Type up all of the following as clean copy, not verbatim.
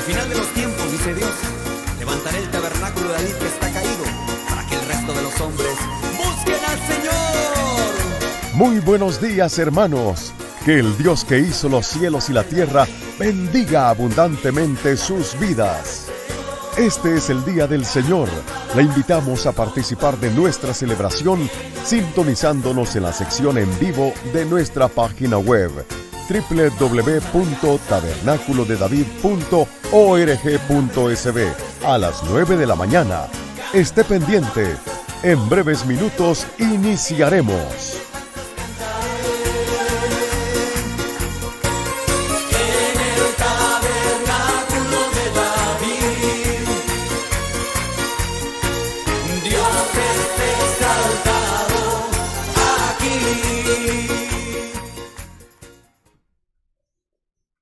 final de los tiempos, dice Dios, levantaré el tabernáculo de David que está caído, para que el resto de los hombres busquen al Señor. Muy buenos días, hermanos. Que el Dios que hizo los cielos y la tierra bendiga abundantemente sus vidas. Este es el día del Señor. Le invitamos a participar de nuestra celebración sintonizándonos en la sección en vivo de nuestra página web www.tabernaculodedavid.org.sb a las 9 de la mañana. Esté pendiente. En breves minutos iniciaremos.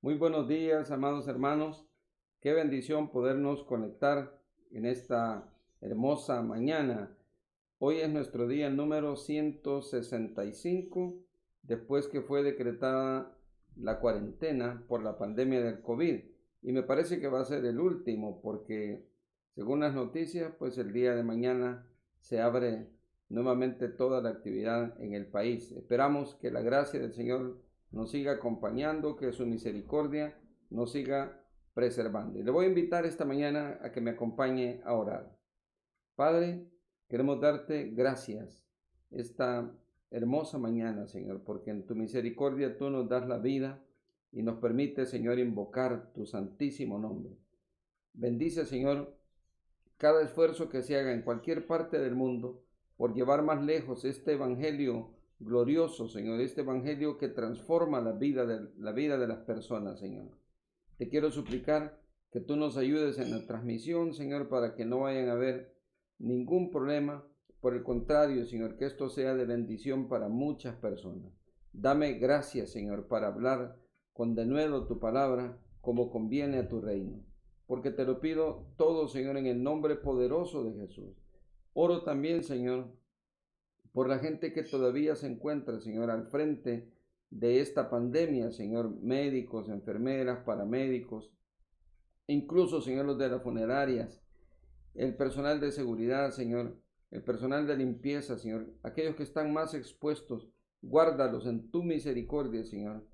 Muy buenos días, amados hermanos. Qué bendición podernos conectar en esta hermosa mañana. Hoy es nuestro día número 165, después que fue decretada la cuarentena por la pandemia del COVID. Y me parece que va a ser el último, porque según las noticias, pues el día de mañana se abre nuevamente toda la actividad en el país. Esperamos que la gracia del Señor nos siga acompañando, que su misericordia nos siga preservando. Y le voy a invitar esta mañana a que me acompañe a orar. Padre, queremos darte gracias esta hermosa mañana, Señor, porque en tu misericordia tú nos das la vida y nos permite, Señor, invocar tu santísimo nombre. Bendice, Señor, cada esfuerzo que se haga en cualquier parte del mundo por llevar más lejos este evangelio glorioso, Señor, este evangelio que transforma la vida de las personas, Señor. Te quiero suplicar que tú nos ayudes en la transmisión, Señor, para que no vayan a haber ningún problema. Por el contrario, Señor, que esto sea de bendición para muchas personas. Dame gracias, Señor, para hablar con denuedo tu palabra como conviene a tu reino. Porque te lo pido todo, Señor, en el nombre poderoso de Jesús. Oro también, Señor, por la gente que todavía se encuentra, Señor, al frente de esta pandemia, Señor, médicos, enfermeras, paramédicos, incluso, Señor, los de las funerarias, el personal de seguridad, Señor, el personal de limpieza, Señor, aquellos que están más expuestos, guárdalos en tu misericordia, Señor.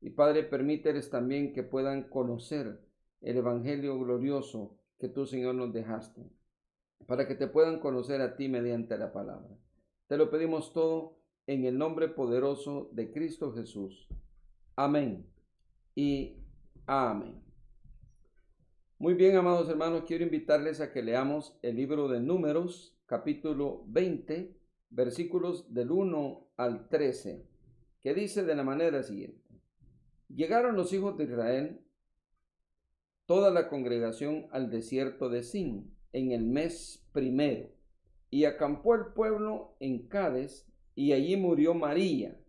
Y Padre, permíteles también que puedan conocer el evangelio glorioso que tú, Señor, nos dejaste, para que te puedan conocer a ti mediante la palabra. Te lo pedimos todo en el nombre poderoso de Cristo Jesús. Amén y amén. Muy bien, amados hermanos, quiero invitarles a que leamos el libro de Números, capítulo 20, versículos del 1 al 13, que dice de la manera siguiente: Llegaron los hijos de Israel, toda la congregación, al desierto de Sin, en el mes primero, y acampó el pueblo en Cades, y allí murió María,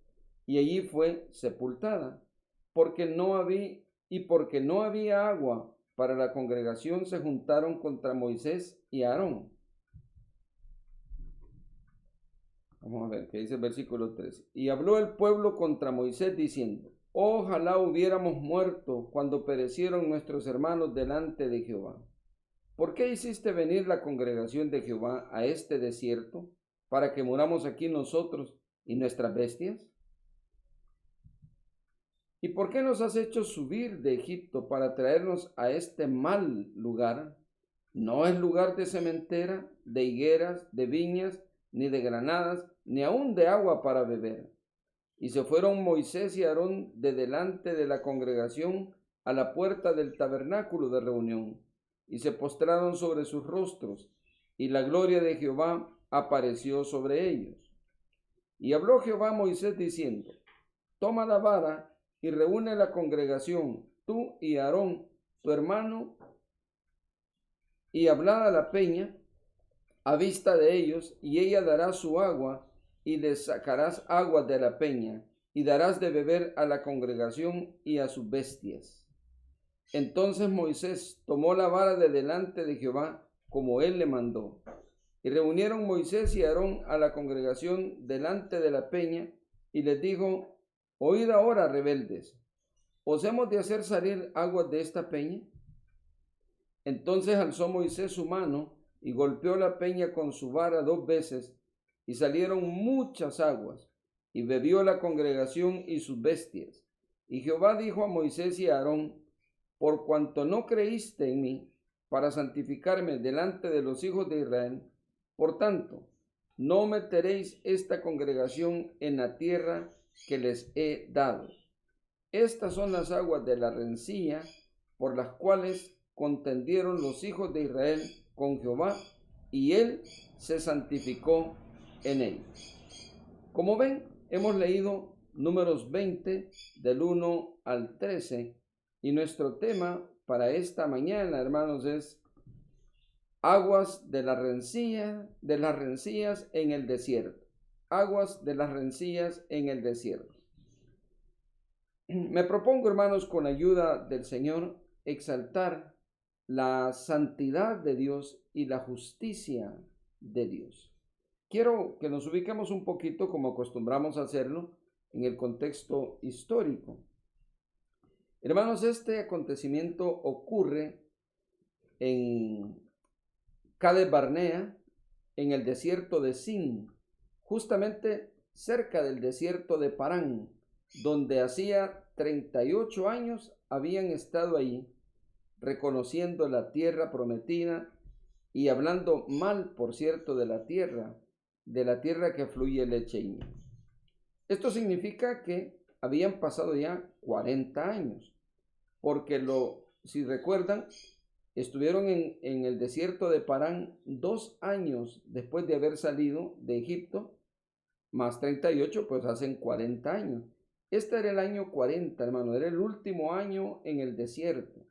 y allí fue sepultada, porque no había agua para la congregación, se juntaron contra Moisés y Aarón. Vamos a ver qué dice el versículo 13. Y habló el pueblo contra Moisés diciendo: Ojalá hubiéramos muerto cuando perecieron nuestros hermanos delante de Jehová. ¿Por qué hiciste venir la congregación de Jehová a este desierto, para que muramos aquí nosotros y nuestras bestias? ¿Y por qué nos has hecho subir de Egipto para traernos a este mal lugar? No es lugar de sementera, de higueras, de viñas, ni de granadas, ni aun de agua para beber. Y se fueron Moisés y Aarón de delante de la congregación a la puerta del tabernáculo de reunión, y se postraron sobre sus rostros, y la gloria de Jehová apareció sobre ellos. Y habló Jehová a Moisés diciendo: Toma la vara y reúne la congregación, tú y Aarón, tu hermano, y hablad a la peña a vista de ellos, y ella dará su agua, y les sacarás agua de la peña, y darás de beber a la congregación y a sus bestias. Entonces Moisés tomó la vara de delante de Jehová, como él le mandó. Y reunieron Moisés y Aarón a la congregación delante de la peña, y les dijo: Oíd ahora, rebeldes, ¿os hemos de hacer salir aguas de esta peña? Entonces alzó Moisés su mano y golpeó la peña con su vara 2 veces, y salieron muchas aguas, y bebió la congregación y sus bestias. Y Jehová dijo a Moisés y a Aarón: por cuanto no creíste en mí para santificarme delante de los hijos de Israel, por tanto, no meteréis esta congregación en la tierra que les he dado. Estas son las aguas de la rencilla por las cuales contendieron los hijos de Israel con Jehová, y él se santificó en ellos. Como ven, hemos leído Números 20 del 1 al 13, y nuestro tema para esta mañana, hermanos, es aguas de las rencillas en el desierto. Aguas de las rencillas en el desierto. Me propongo, hermanos, con ayuda del Señor, exaltar la santidad de Dios y la justicia de Dios. Quiero que nos ubiquemos un poquito, como acostumbramos a hacerlo, en el contexto histórico. Hermanos, este acontecimiento ocurre en Cades Barnea, en el desierto de Sin, justamente cerca del desierto de Parán, donde hacía 38 años habían estado allí, reconociendo la tierra prometida y hablando mal, por cierto, de la tierra que fluye leche y miel. Esto significa que habían pasado ya 40 años, porque si recuerdan, estuvieron en el desierto de Parán 2 años después de haber salido de Egipto, más 38, pues hacen 40 años. Este era el año 40, hermano, era el último año en el desierto.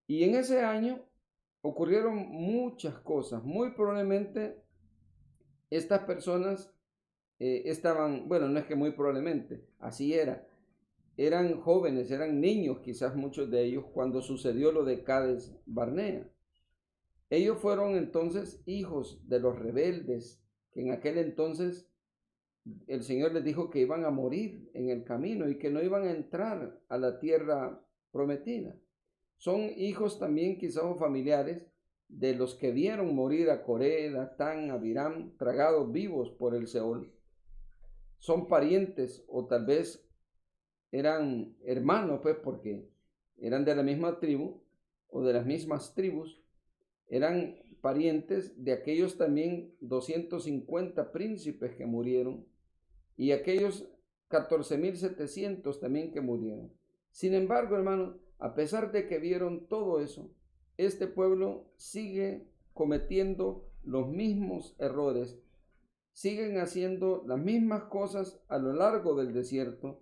Y en ese año ocurrieron muchas cosas. Muy probablemente estas personas no es que muy probablemente, así era. Eran jóvenes, eran niños, quizás muchos de ellos, cuando sucedió lo de Cades Barnea. Ellos fueron entonces hijos de los rebeldes, que en aquel entonces el Señor les dijo que iban a morir en el camino y que no iban a entrar a la tierra prometida. Son hijos también quizás familiares de los que vieron morir a Coré, Datán, Abiram, tragados vivos por el Seol. Son parientes, o tal vez eran hermanos, pues porque eran de la misma tribu o de las mismas tribus. Eran parientes de aquellos también 250 príncipes que murieron y aquellos 14,700 también que murieron. Sin embargo, hermanos, a pesar de que vieron todo eso, este pueblo sigue cometiendo los mismos errores, siguen haciendo las mismas cosas a lo largo del desierto,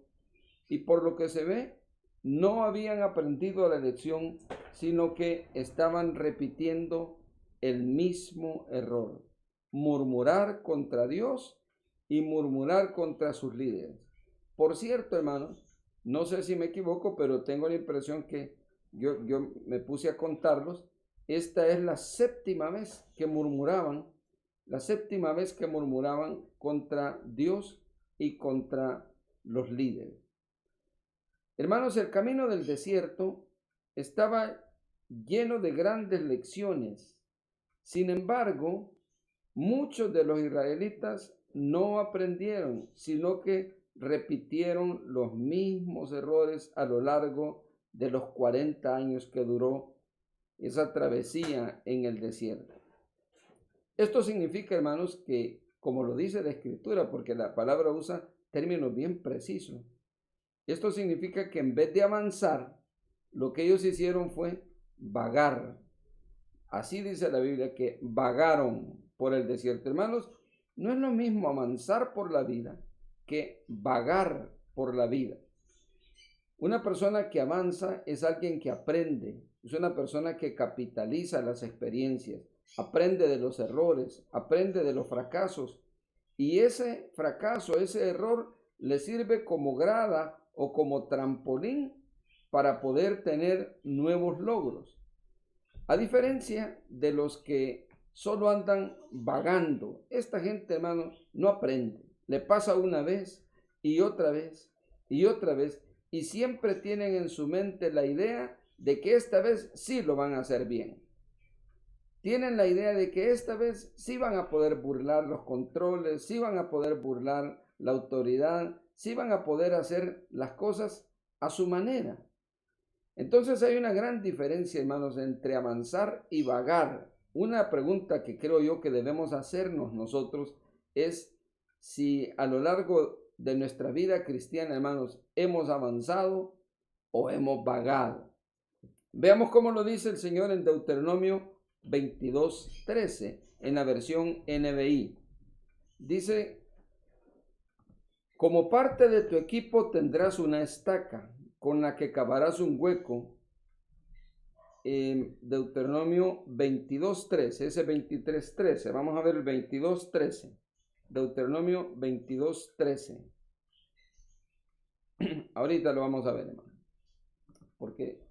y por lo que se ve, no habían aprendido la lección, sino que estaban repitiendo el mismo error: murmurar contra Dios y murmurar contra sus líderes. Por cierto, hermanos, no sé si me equivoco, pero tengo la impresión que yo me puse a contarlos. Esta es la séptima vez que murmuraban contra Dios y contra los líderes. Hermanos, el camino del desierto estaba lleno de grandes lecciones. Sin embargo, muchos de los israelitas no aprendieron, sino que repitieron los mismos errores a lo largo de los 40 años que duró esa travesía en el desierto. Esto significa, hermanos, que, como lo dice la Escritura, porque la palabra usa términos bien precisos, esto significa que en vez de avanzar, lo que ellos hicieron fue vagar. Así dice la Biblia, que vagaron por el desierto. Hermanos, no es lo mismo avanzar por la vida que vagar por la vida. Una persona que avanza es alguien que aprende, es una persona que capitaliza las experiencias, aprende de los errores, aprende de los fracasos, y ese fracaso, ese error, le sirve como grada o como trampolín para poder tener nuevos logros. A diferencia de los que solo andan vagando, esta gente, hermano, no aprende. Le pasa una vez y otra vez y otra vez, y siempre tienen en su mente la idea de que esta vez sí lo van a hacer bien. Tienen la idea de que esta vez sí van a poder burlar los controles, sí van a poder burlar la autoridad, sí van a poder hacer las cosas a su manera. Entonces hay una gran diferencia, hermanos, entre avanzar y vagar. Una pregunta que creo yo que debemos hacernos nosotros es si a lo largo de nuestra vida cristiana, hermanos, hemos avanzado o hemos vagado. Veamos cómo lo dice el Señor en Deuteronomio 22:13, en la versión NBI. Dice: como parte de tu equipo tendrás una estaca con la que cavarás un hueco. Deuteronomio 22:13, ese 23:13. Vamos a ver el 22:13. Deuteronomio 22:13. Ahorita lo vamos a ver, hermano, porque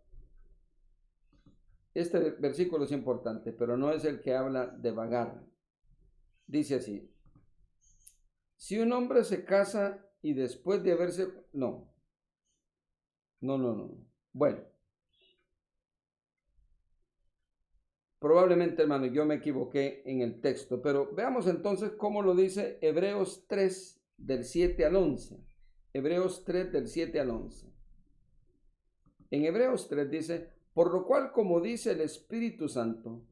este versículo es importante, pero no es el que habla de vagar. Dice así: si un hombre se casa y después de haberse... No. Bueno, probablemente, hermano, yo me equivoqué en el texto, pero veamos entonces cómo lo dice Hebreos 3, del 7 al 11. Hebreos 3, del 7 al 11. En Hebreos 3 dice: por lo cual, como dice el Espíritu Santo,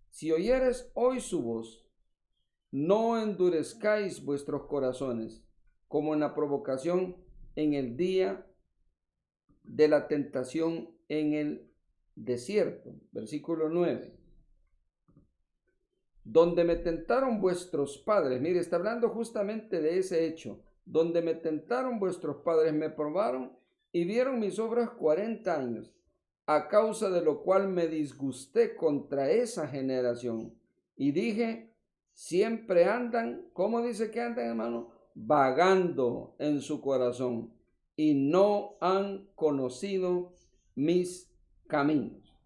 si oyeres hoy su voz, no endurezcáis vuestros corazones, como en la provocación en el día de la tentación en el desierto. Versículo 9. Donde me tentaron vuestros padres. Mire, está hablando justamente de ese hecho. Donde me tentaron vuestros padres, me probaron y vieron mis obras 40 años, a causa de lo cual me disgusté contra esa generación. Y dije: siempre andan, ¿cómo dice que andan, hermano? Vagando en su corazón, y no han conocido mis caminos.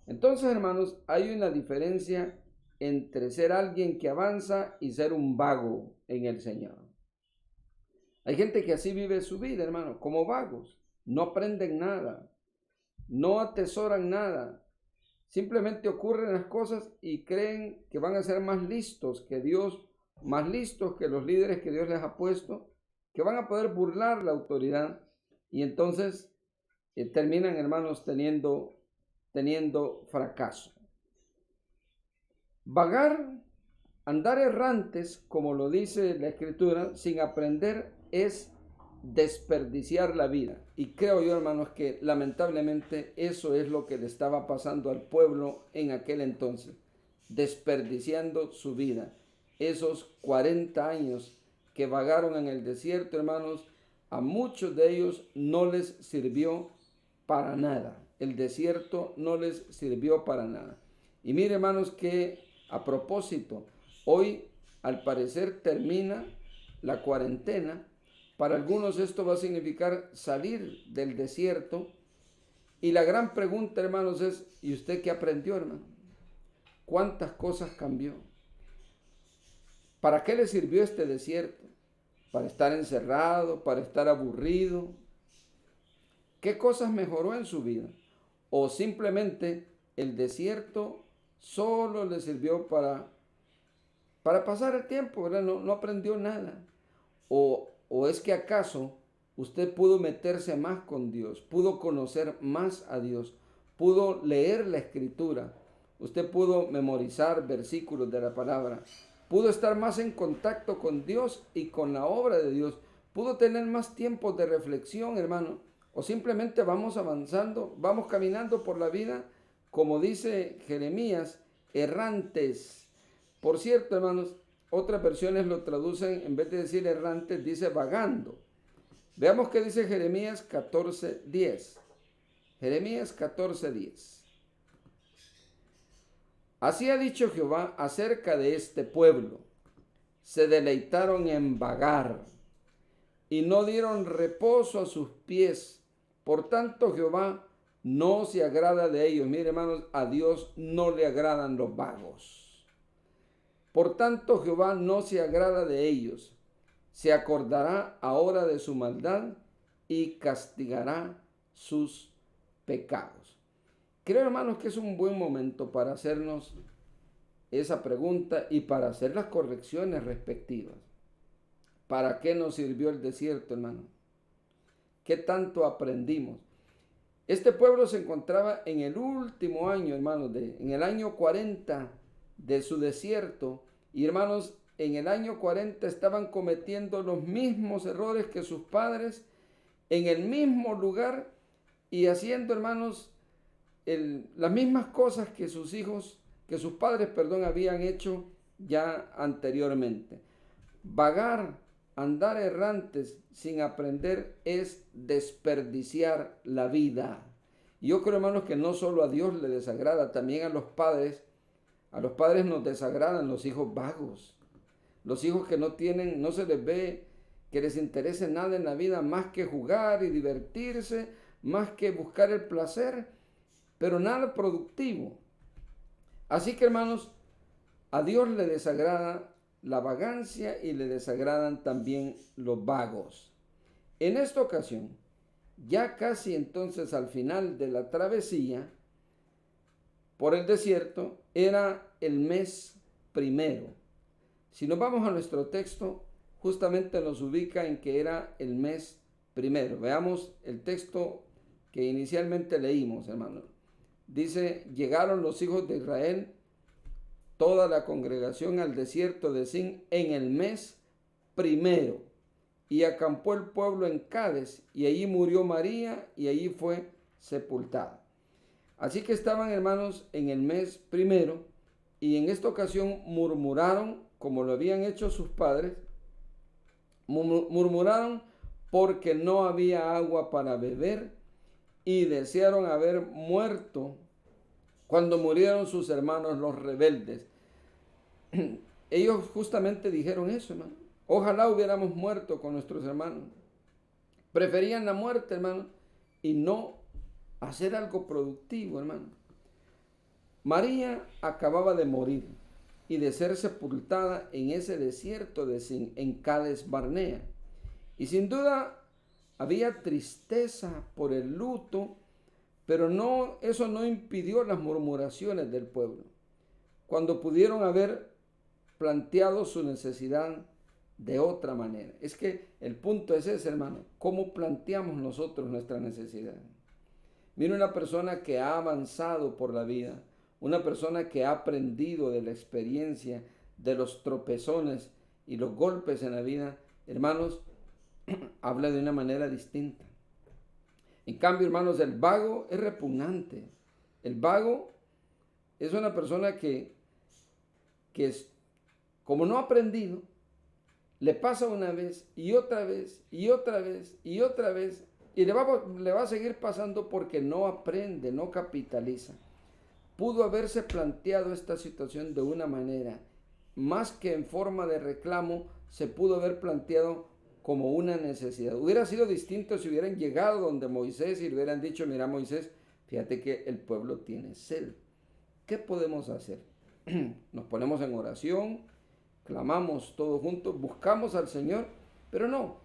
Entonces, hermanos, hay una diferencia entre ser alguien que avanza y ser un vago en el Señor. Hay gente que así vive su vida, hermano, como vagos. No aprenden nada, no atesoran nada. Simplemente ocurren las cosas y creen que van a ser más listos que Dios, más listos que los líderes que Dios les ha puesto, que van a poder burlar la autoridad, y entonces terminan, hermanos, teniendo fracaso. Vagar, andar errantes, como lo dice la Escritura, sin aprender, es desperdiciar la vida. Y creo yo, hermanos, que lamentablemente eso es lo que le estaba pasando al pueblo en aquel entonces, desperdiciando su vida. Esos 40 años que vagaron en el desierto, hermanos, a muchos de ellos no les sirvió para nada. El desierto no les sirvió para nada. Y mire, hermanos, que a propósito, hoy al parecer termina la cuarentena. Para algunos esto va a significar salir del desierto. Y la gran pregunta, hermanos, es: ¿y usted qué aprendió, hermano? ¿Cuántas cosas cambió? ¿Para qué le sirvió este desierto? ¿Para estar encerrado? ¿Para estar aburrido? ¿Qué cosas mejoró en su vida? ¿O simplemente el desierto solo le sirvió para pasar el tiempo, ¿verdad? No aprendió nada. ¿O es que acaso usted pudo meterse más con Dios, pudo conocer más a Dios, pudo leer la Escritura, usted pudo memorizar versículos de la palabra, pudo estar más en contacto con Dios y con la obra de Dios, pudo tener más tiempo de reflexión, hermano? O simplemente vamos avanzando, vamos caminando por la vida, como dice Jeremías, errantes. Por cierto, hermanos, otras versiones lo traducen, en vez de decir errantes, dice vagando. Veamos qué dice Jeremías 14:10. Jeremías 14:10. Así ha dicho Jehová acerca de este pueblo: se deleitaron en vagar y no dieron reposo a sus pies. Por tanto, Jehová no se agrada de ellos. Mire, hermanos, a Dios no le agradan los vagos. Por tanto, Jehová no se agrada de ellos. Se acordará ahora de su maldad y castigará sus pecados. creo, hermanos, que es un buen momento para hacernos esa pregunta y para hacer las correcciones respectivas. ¿Para qué nos sirvió el desierto, hermano? ¿Qué tanto aprendimos? Este pueblo se encontraba en el último año, hermanos, en el año 40 de su desierto. Y, hermanos, en el año 40 estaban cometiendo los mismos errores que sus padres, en el mismo lugar y haciendo, hermanos, las mismas cosas que sus hijos, que sus padres, habían hecho ya anteriormente. Vagar, andar errantes sin aprender es desperdiciar la vida. Y yo creo, hermanos, que no solo a Dios le desagrada, también a los padres nos desagradan los hijos vagos, los hijos que no se les ve que les interese nada en la vida más que jugar y divertirse, más que buscar el placer, pero nada productivo. Así que, hermanos, a Dios le desagrada la vagancia y le desagradan también los vagos. En esta ocasión, ya casi entonces al final de la travesía por el desierto, era el mes primero. Si nos vamos a nuestro texto, justamente nos ubica en que era el mes primero. Veamos el texto que inicialmente leímos, hermanos. Dice, llegaron los hijos de Israel, toda la congregación al desierto de Zin en el mes primero, y acampó el pueblo en Cades, y allí murió María, y allí fue sepultada. Así que estaban, hermanos, en el mes primero, y en esta ocasión murmuraron, como lo habían hecho sus padres, murmuraron porque no había agua para beber, y desearon haber muerto cuando murieron sus hermanos los rebeldes. Ellos justamente dijeron eso, hermano. Ojalá hubiéramos muerto con nuestros hermanos. Preferían la muerte, hermano, y no hacer algo productivo, hermano. María acababa de morir y de ser sepultada en ese desierto de Zin, en Cades Barnea. Y sin duda había tristeza por el luto, pero eso no impidió las murmuraciones del pueblo, cuando pudieron haber planteado su necesidad de otra manera. Es que el punto es ese, hermano, ¿cómo planteamos nosotros nuestra necesidad? Mira, una persona que ha avanzado por la vida, una persona que ha aprendido de la experiencia, de los tropezones y los golpes en la vida, hermanos, habla de una manera distinta. En cambio, hermanos, el vago es repugnante. El vago es una persona que es, como no ha aprendido, le pasa una vez y otra vez y otra vez y otra vez, y le va a seguir pasando porque no aprende, no capitaliza. Pudo haberse planteado esta situación de una manera, más que en forma de reclamo, se pudo haber planteado como una necesidad. Hubiera sido distinto si hubieran llegado donde Moisés y le hubieran dicho, mira, Moisés, fíjate que el pueblo tiene sed. ¿Qué podemos hacer? Nos ponemos en oración, clamamos todos juntos, buscamos al Señor, pero no.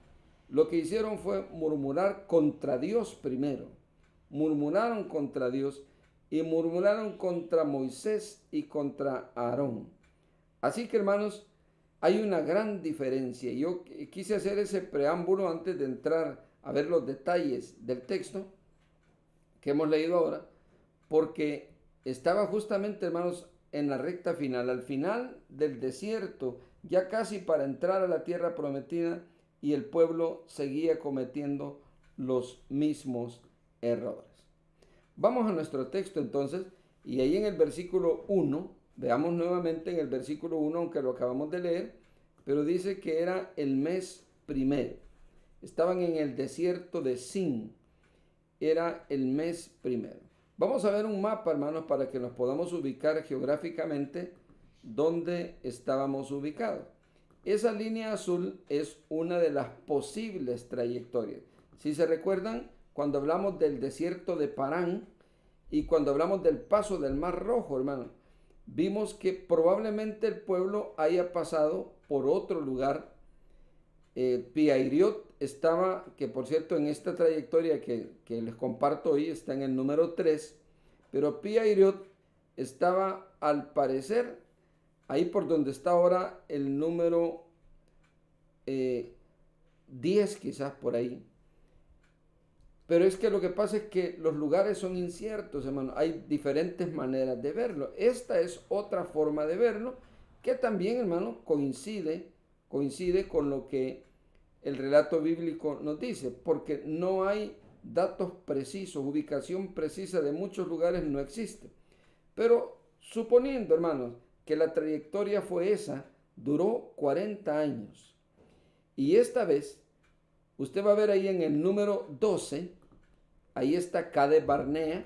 Lo que hicieron fue murmurar contra Dios primero. Murmuraron contra Dios y murmuraron contra Moisés y contra Aarón. Así que, hermanos, hay una gran diferencia. Yo quise hacer ese preámbulo antes de entrar a ver los detalles del texto que hemos leído ahora, porque estaba justamente, hermanos, en la recta final, al final del desierto, ya casi para entrar a la tierra prometida, y el pueblo seguía cometiendo los mismos errores. Vamos a nuestro texto entonces, y ahí en el versículo 1, veamos nuevamente en el versículo 1, aunque lo acabamos de leer, pero dice que era el mes primero. Estaban en el desierto de Zin, era el mes primero. Vamos a ver un mapa, hermanos, para que nos podamos ubicar geográficamente donde estábamos ubicados. Esa línea azul es una de las posibles trayectorias. Si se recuerdan, cuando hablamos del desierto de Parán y cuando hablamos del paso del Mar Rojo, hermano, vimos que probablemente el pueblo haya pasado por otro lugar. Pihairiot estaba, que por cierto en esta trayectoria que les comparto hoy está en el número 3, pero Pi-Hahiroth estaba al parecer ahí por donde está ahora el número 10, quizás por ahí. Pero es que lo que pasa es que los lugares son inciertos, hermano. Hay diferentes maneras de verlo. Esta es otra forma de verlo que también, hermano, coincide con lo que el relato bíblico nos dice, porque no hay datos precisos, ubicación precisa de muchos lugares no existe. Pero suponiendo, hermanos, que la trayectoria fue esa, duró 40 años. Y esta vez, usted va a ver ahí en el número 12, ahí está Cades Barnea,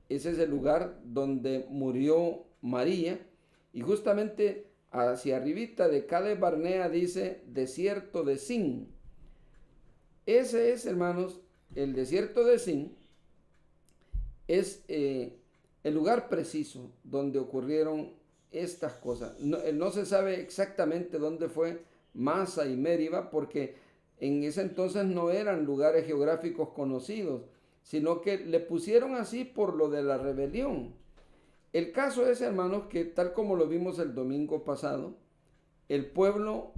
ese es el lugar donde murió María, y justamente hacia arribita de Cades Barnea dice desierto de Zin. Ese es, hermanos, el desierto de Zin, es el lugar preciso donde ocurrieron estas cosas. No se sabe exactamente dónde fue Masa y Meriba, porque en ese entonces no eran lugares geográficos conocidos, sino que le pusieron así por lo de la rebelión. El caso es, hermanos, que tal como lo vimos el domingo pasado, el pueblo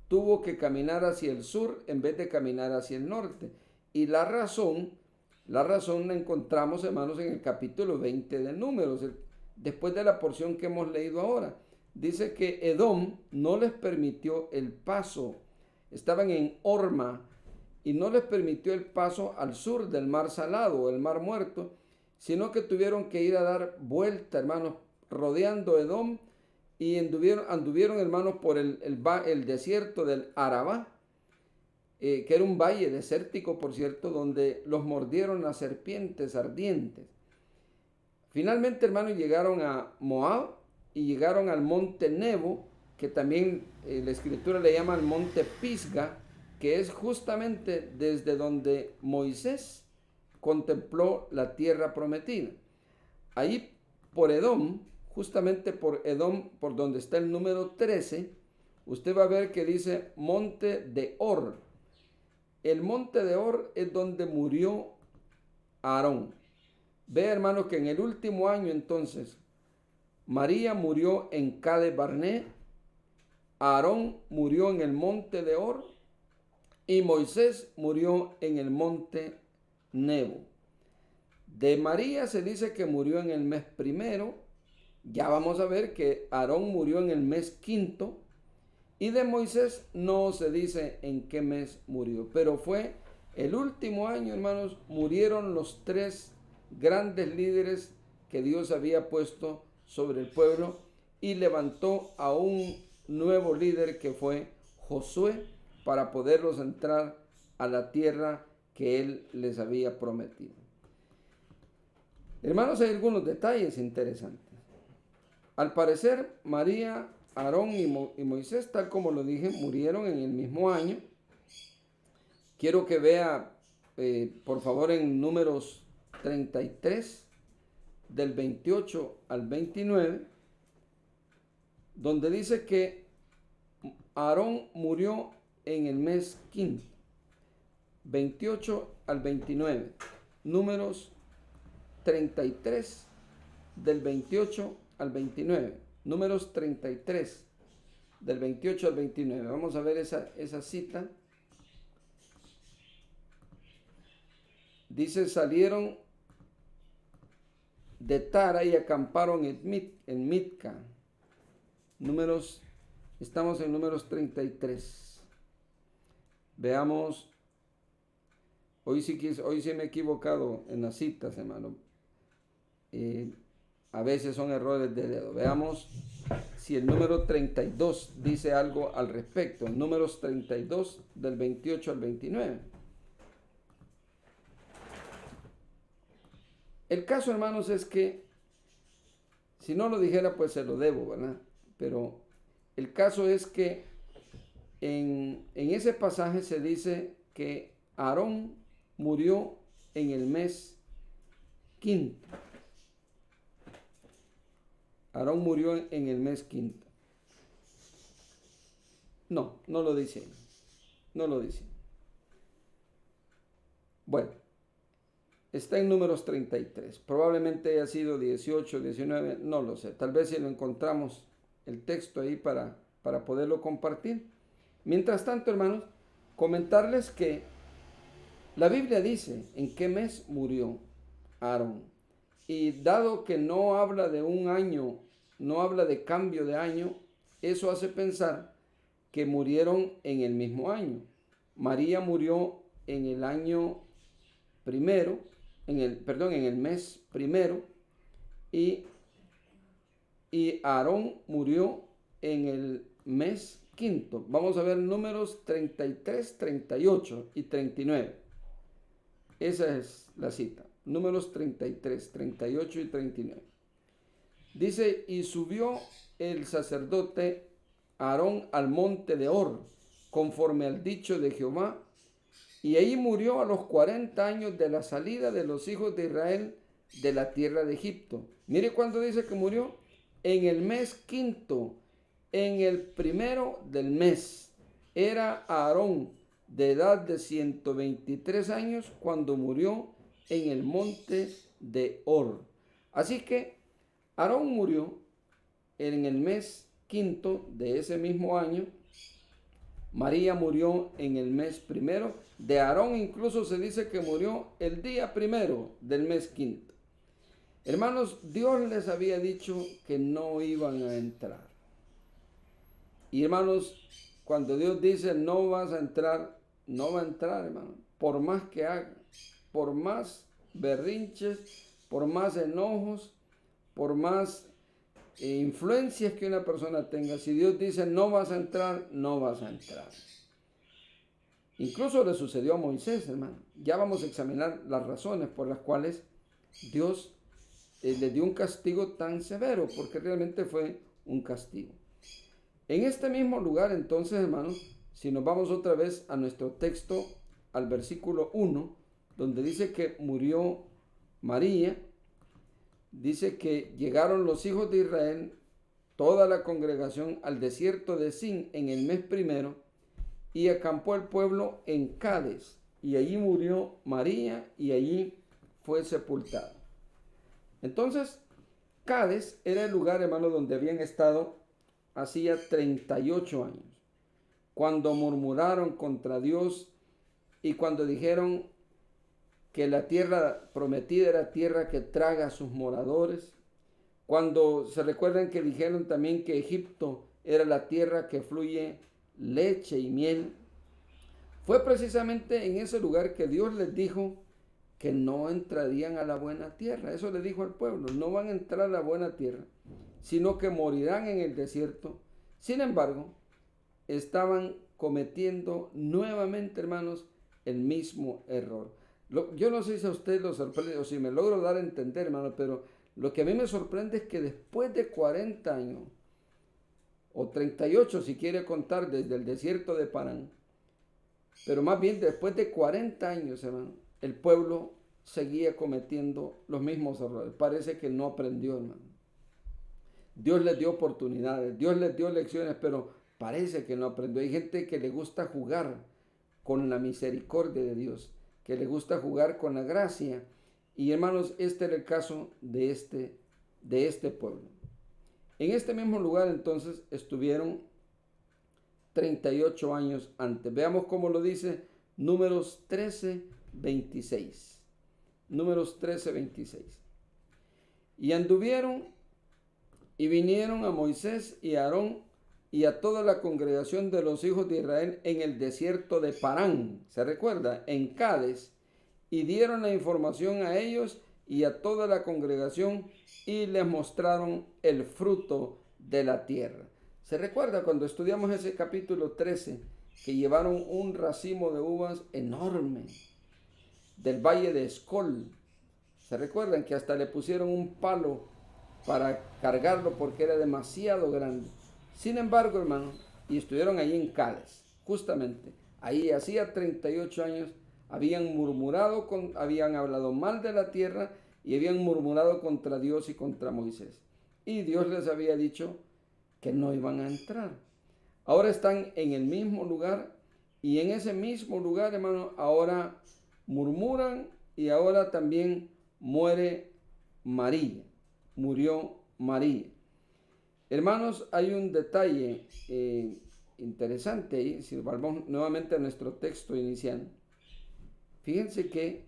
tuvo que caminar hacia el sur en vez de caminar hacia el norte. Y la razón la encontramos, hermanos, en el capítulo 20 de Números, después de la porción que hemos leído ahora. Dice que Edom no les permitió el paso. Estaban en Horma y no les permitió el paso al sur del mar Salado o el mar Muerto, sino que tuvieron que ir a dar vuelta, hermanos, rodeando Edom, y anduvieron, hermanos, por el desierto del Arabá, que era un valle desértico, por cierto, donde los mordieron las serpientes ardientes. Finalmente, hermanos, llegaron a Moab y llegaron al monte Nebo, que también la escritura le llama el monte Pisga, que es justamente desde donde Moisés contempló la tierra prometida. Ahí por Edom, justamente por Edom, por donde está el número 13, usted va a ver que dice monte de Or. El monte de Or es donde murió Aarón. Ve, hermanos, que en el último año entonces, María murió en Cades Barnea, Aarón murió en el monte de Or y Moisés murió en el monte Nebo. De María se dice que murió en el mes primero. Ya vamos a ver que Aarón murió en el mes quinto. Y de Moisés no se dice en qué mes murió. Pero fue el último año, hermanos, murieron los tres grandes líderes que Dios había puesto sobre el pueblo y levantó a un nuevo líder que fue Josué para poderlos entrar a la tierra que él les había prometido. Hermanos, hay algunos detalles interesantes. Al parecer, María, Aarón y Moisés, tal como lo dije, murieron en el mismo año. Quiero que vea, por favor, en Números 33, del 28 al 29, donde dice que Aarón murió en el mes quinto, 28 al 29. Números 33, del 28 al 29. Números 33, del 28 al 29. Vamos a ver esa cita. Dice, salieron de Tara y acamparon en Mitca. Estamos en Números 33. Veamos. Hoy sí me he equivocado en las citas, hermano. A veces son errores de dedo. Veamos si el número 32 dice algo al respecto. Números 32 del 28 al 29. El caso, hermanos, es que si no lo dijera, pues se lo debo, ¿verdad? Pero el caso es que en ese pasaje se dice que Aarón murió en el mes quinto. Aarón murió en el mes quinto. No lo dice. No lo dice. Bueno, está en Números 33. Probablemente haya sido 18, 19, no lo sé. Tal vez si lo encontramos el texto ahí para poderlo compartir. Mientras tanto, hermanos, comentarles que la Biblia dice en qué mes murió Aarón. Y dado que no habla de un año, no habla de cambio de año, eso hace pensar que murieron en el mismo año. María murió en el año primero, en el mes primero, y Aarón murió en el mes quinto. Vamos a ver números 33, 38 y 39. Esa es la cita. Números 33, 38 y 39. Dice, y subió el sacerdote Aarón al monte de Hor, conforme al dicho de Jehová, y ahí murió a los 40 años de la salida de los hijos de Israel de la tierra de Egipto. Mire cuándo dice que murió. En el mes quinto, en el primero del mes. Era Aarón de edad de 123 años cuando murió en el monte de Hor. Así que Aarón murió en el mes quinto de ese mismo año. María murió en el mes primero. De Aarón incluso se dice que murió el día primero del mes quinto. Hermanos, Dios les había dicho que no iban a entrar. Y hermanos, cuando Dios dice no vas a entrar, no va a entrar, hermano. Por más que haga, por más berrinches, por más enojos, por más influencias que una persona tenga, si Dios dice no vas a entrar, no vas a entrar. Incluso le sucedió a Moisés, hermano. Ya vamos a examinar las razones por las cuales Dios le dio un castigo tan severo, porque realmente fue un castigo. En este mismo lugar, entonces, hermanos, si nos vamos otra vez a nuestro texto, al versículo 1, donde dice que murió María, dice que llegaron los hijos de Israel, toda la congregación, al desierto de Sin en el mes primero, y acampó el pueblo en Cades, y allí murió María, y allí fue sepultada. Entonces, Cades era el lugar, hermano, donde habían estado hacía 38 años, cuando murmuraron contra Dios y cuando dijeron que la tierra prometida era tierra que traga a sus moradores, cuando se recuerdan que dijeron también que Egipto era la tierra que fluye leche y miel. Fue precisamente en ese lugar que Dios les dijo que no entrarían a la buena tierra. Eso le dijo al pueblo, no van a entrar a la buena tierra, sino que morirán en el desierto. Sin embargo, estaban cometiendo nuevamente, hermanos, el mismo error. Yo no sé si a usted lo sorprende o si me logro dar a entender, hermano, pero lo que a mí me sorprende es que después de 40 años, o 38 si quiere contar desde el desierto de Parán, pero más bien después de 40 años, hermano, el pueblo seguía cometiendo los mismos errores. Parece que no aprendió, hermano. Dios les dio oportunidades, Dios les dio lecciones, pero parece que no aprendió. Hay gente que le gusta jugar con la misericordia de Dios, que le gusta jugar con la gracia. Y hermanos, este era el caso de este pueblo. En este mismo lugar entonces estuvieron 38 años antes. Veamos cómo lo dice Números 13, 26. Números 13, 26. Y anduvieron y vinieron a Moisés y a Aarón y a toda la congregación de los hijos de Israel en el desierto de Parán, ¿se recuerda? En Cades, y dieron la información a ellos y a toda la congregación y les mostraron el fruto de la tierra. ¿Se recuerda cuando estudiamos ese capítulo 13 que llevaron un racimo de uvas enorme del valle de Escol? ¿Se recuerdan que hasta le pusieron un palo para cargarlo porque era demasiado grande? Sin embargo, hermano, y estuvieron ahí en Cades, justamente, ahí hacía 38 años, habían murmurado, habían hablado mal de la tierra y habían murmurado contra Dios y contra Moisés. Y Dios les había dicho que no iban a entrar. Ahora están en el mismo lugar y en ese mismo lugar, hermano, ahora murmuran y ahora también muere María. Murió María. Hermanos, hay un detalle interesante ahí, si volvamos nuevamente a nuestro texto inicial. Fíjense que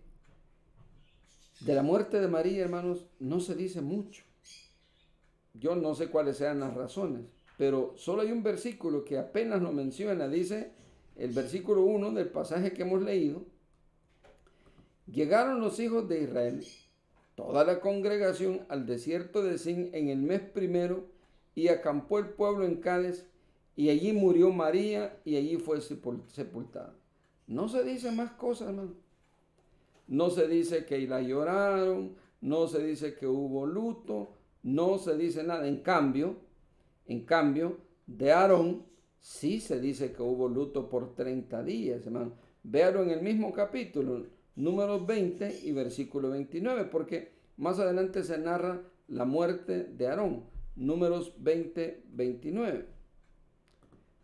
de la muerte de María, hermanos, no se dice mucho. Yo no sé cuáles sean las razones, pero solo hay un versículo que apenas lo menciona. Dice el versículo 1 del pasaje que hemos leído: llegaron los hijos de Israel, toda la congregación, al desierto de Sin en el mes primero, y acampó el pueblo en Cades, y allí murió María, y allí fue sepultada. No se dice más cosas, hermano. No se dice que la lloraron, no se dice que hubo luto, no se dice nada. En cambio, de Aarón sí se dice que hubo luto por 30 días, hermano. Véalo en el mismo capítulo, Números 20 y versículo 29, porque más adelante se narra la muerte de Aarón. Números 20, 29.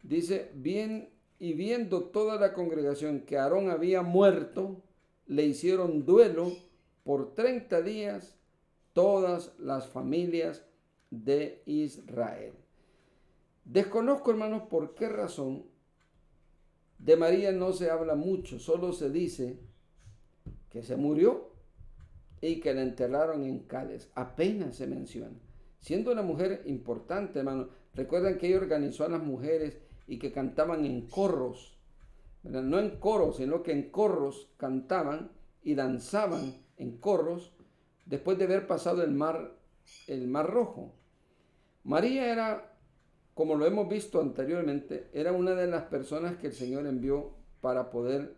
Dice, bien, y viendo toda la congregación que Aarón había muerto, le hicieron duelo por 30 días todas las familias de Israel. Desconozco, hermanos, por qué razón de María no se habla mucho, solo se dice que se murió y que la enterraron en Cades. Apenas se menciona. Siendo una mujer importante, hermano. Recuerdan que ella organizó a las mujeres y que cantaban en corros, ¿verdad? No en coros, sino que en corros cantaban y danzaban en corros después de haber pasado el mar Rojo. María era, como lo hemos visto anteriormente, era una de las personas que el Señor envió para poder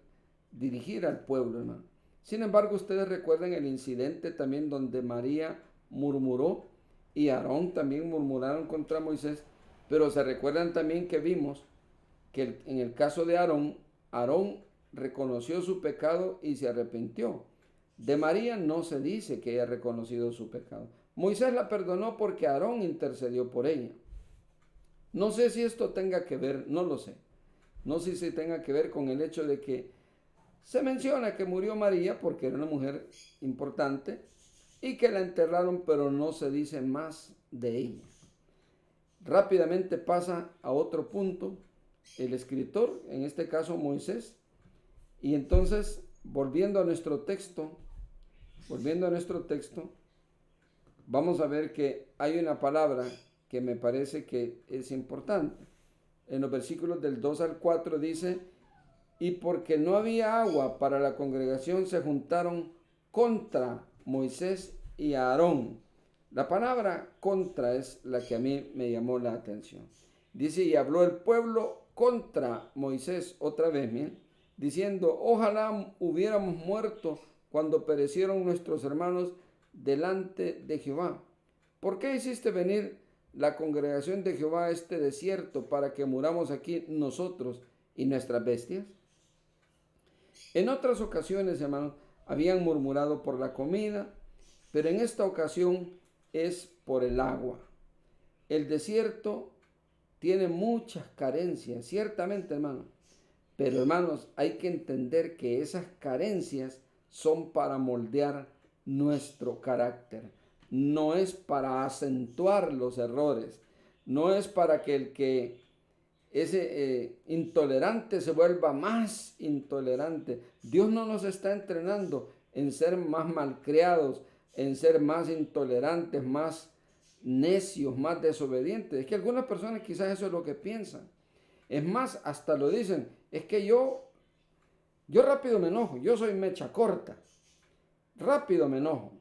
dirigir al pueblo, hermano. Sin embargo, ustedes recuerdan el incidente también donde María murmuró y Aarón también murmuraron contra Moisés, pero se recuerdan también que vimos que en el caso de Aarón reconoció su pecado y se arrepintió. De María no se dice que haya reconocido su pecado. Moisés la perdonó porque Aarón intercedió por ella. No sé si esto tenga que ver, no lo sé. No sé si tenga que ver con el hecho de que se menciona que murió María porque era una mujer importante y que la enterraron, pero no se dice más de ella. Rápidamente pasa a otro punto el escritor, en este caso Moisés, y entonces volviendo a nuestro texto, vamos a ver que hay una palabra que me parece que es importante. En los versículos del 2 al 4 dice, y porque no había agua para la congregación, se juntaron contra Moisés y Aarón. La palabra contra es la que a mí me llamó la atención. Dice, y habló el pueblo contra Moisés otra vez, miren, diciendo, ojalá hubiéramos muerto cuando perecieron nuestros hermanos delante de Jehová. ¿Por qué hiciste venir la congregación de Jehová a este desierto para que muramos aquí nosotros y nuestras bestias? En otras ocasiones, hermanos, habían murmurado por la comida, pero en esta ocasión es por el agua. El desierto tiene muchas carencias, ciertamente, hermanos. Pero, hermanos, hay que entender que esas carencias son para moldear nuestro carácter. No es para acentuar los errores. No es para que el que es intolerante se vuelva más intolerante. Dios no nos está entrenando en ser más malcriados, en ser más intolerantes, más necios, más desobedientes. Es que algunas personas quizás eso es lo que piensan. Es más, hasta lo dicen, es que yo rápido me enojo, yo soy mecha corta, rápido me enojo.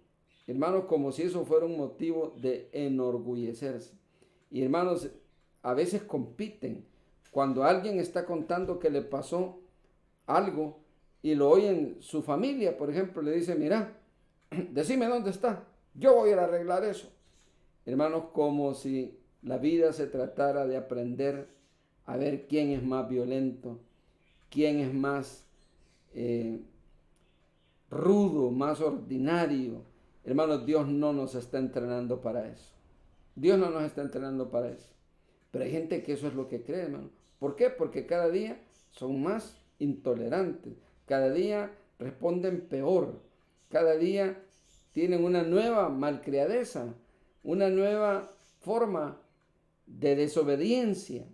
Hermanos, como si eso fuera un motivo de enorgullecerse. Y hermanos, a veces compiten. Cuando alguien está contando que le pasó algo y lo oyen su familia, por ejemplo, le dice, mira, decime dónde está, yo voy a ir a arreglar eso. Hermanos, como si la vida se tratara de aprender a ver quién es más violento, quién es más rudo, más ordinario. Hermanos, Dios no nos está entrenando para eso. Dios no nos está entrenando para eso. Pero hay gente que eso es lo que cree, hermano. ¿Por qué? Porque cada día son más intolerantes. Cada día responden peor. cada día tienen una nueva malcriadeza, una nueva forma de desobediencia.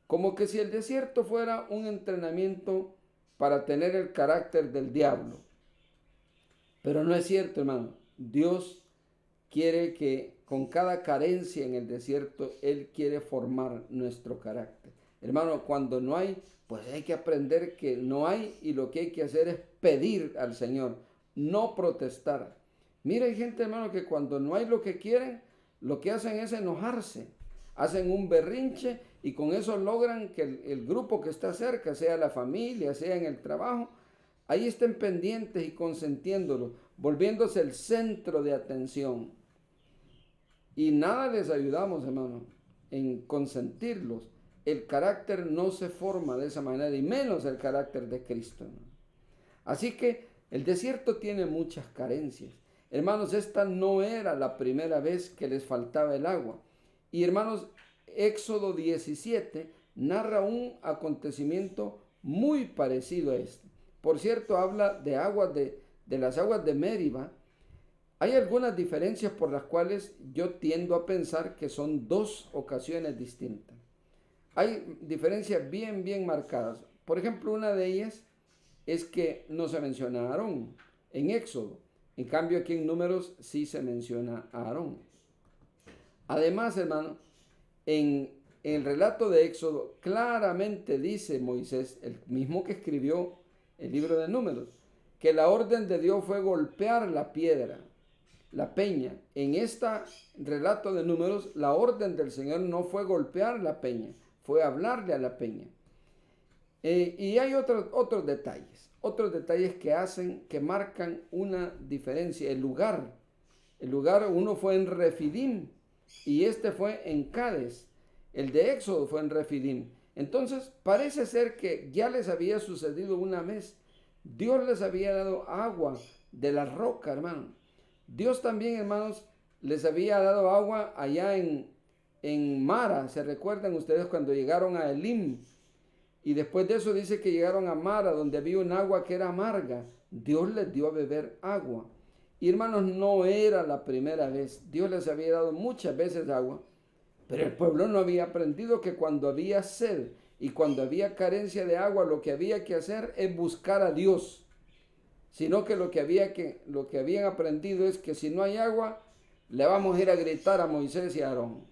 Como que si el desierto fuera un entrenamiento para tener el carácter del diablo. Pero no es cierto, hermano. Dios quiere que con cada carencia en el desierto, Él quiere formar nuestro carácter. Hermano, cuando no hay, pues hay que aprender que no hay, y lo que hay que hacer es pedir al Señor, no protestar. Mira, hay gente, hermano, que cuando no hay lo que quieren, lo que hacen es enojarse. Hacen un berrinche y con eso logran que el grupo que está cerca, sea la familia, sea en el trabajo, ahí estén pendientes y consentiéndolo, volviéndose el centro de atención. Y nada les ayudamos, hermano, en consentirlos. El carácter no se forma de esa manera, y menos el carácter de Cristo, hermano. Así que el desierto tiene muchas carencias. Hermanos, esta no era la primera vez que les faltaba el agua. Y hermanos, Éxodo 17 narra un acontecimiento muy parecido a este. Por cierto, habla de aguas de las aguas de Meriba. Hay algunas diferencias por las cuales yo tiendo a pensar que son dos ocasiones distintas. Hay diferencias bien marcadas. Por ejemplo, una de ellas es que no se menciona a Aarón en Éxodo. En cambio, aquí en Números sí se menciona a Aarón. Además, hermano, en el relato de Éxodo claramente dice Moisés, el mismo que escribió el libro de Números, que la orden de Dios fue golpear la piedra, la peña. En este relato de Números, la orden del Señor no fue golpear la peña, fue hablarle a la peña. Y hay otros detalles que marcan una diferencia. El lugar, uno fue en Refidim y este fue en Cades. El de Éxodo fue en Refidim. Entonces parece ser que ya les había sucedido una vez. Dios les había dado agua de la roca, hermano. Dios también, hermanos, les había dado agua allá en Mara. ¿Se recuerdan ustedes cuando llegaron a Elim? Y después de eso dice que llegaron a Mara, donde había un agua que era amarga. Dios les dio a beber agua. Y hermanos, no era la primera vez. Dios les había dado muchas veces agua. Pero el pueblo no había aprendido que cuando había sed y cuando había carencia de agua, lo que había que hacer es buscar a Dios. Sino que lo que habían aprendido es que si no hay agua, le vamos a ir a gritar a Moisés y a Aarón.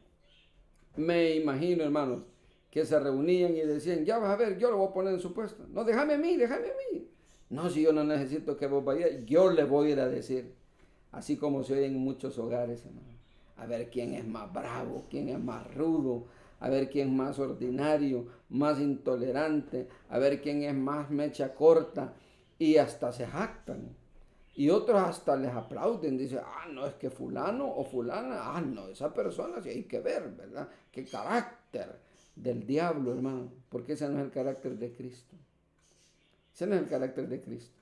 Me imagino, hermanos, que se reunían y decían, ya vas a ver, yo lo voy a poner en su puesto. No, déjame a mí. No, si yo no necesito que vos vayáis, yo le voy a ir a decir. Así como se oye en muchos hogares, hermano. A ver quién es más bravo, quién es más rudo, a ver quién es más ordinario, más intolerante, a ver quién es más mecha corta. Y hasta se jactan. Y otros hasta les aplauden, dicen, no, es que fulano o fulana, no, esa persona sí hay que ver, ¿verdad? Qué carácter del diablo, hermano, porque ese no es el carácter de Cristo. Ese no es el carácter de Cristo.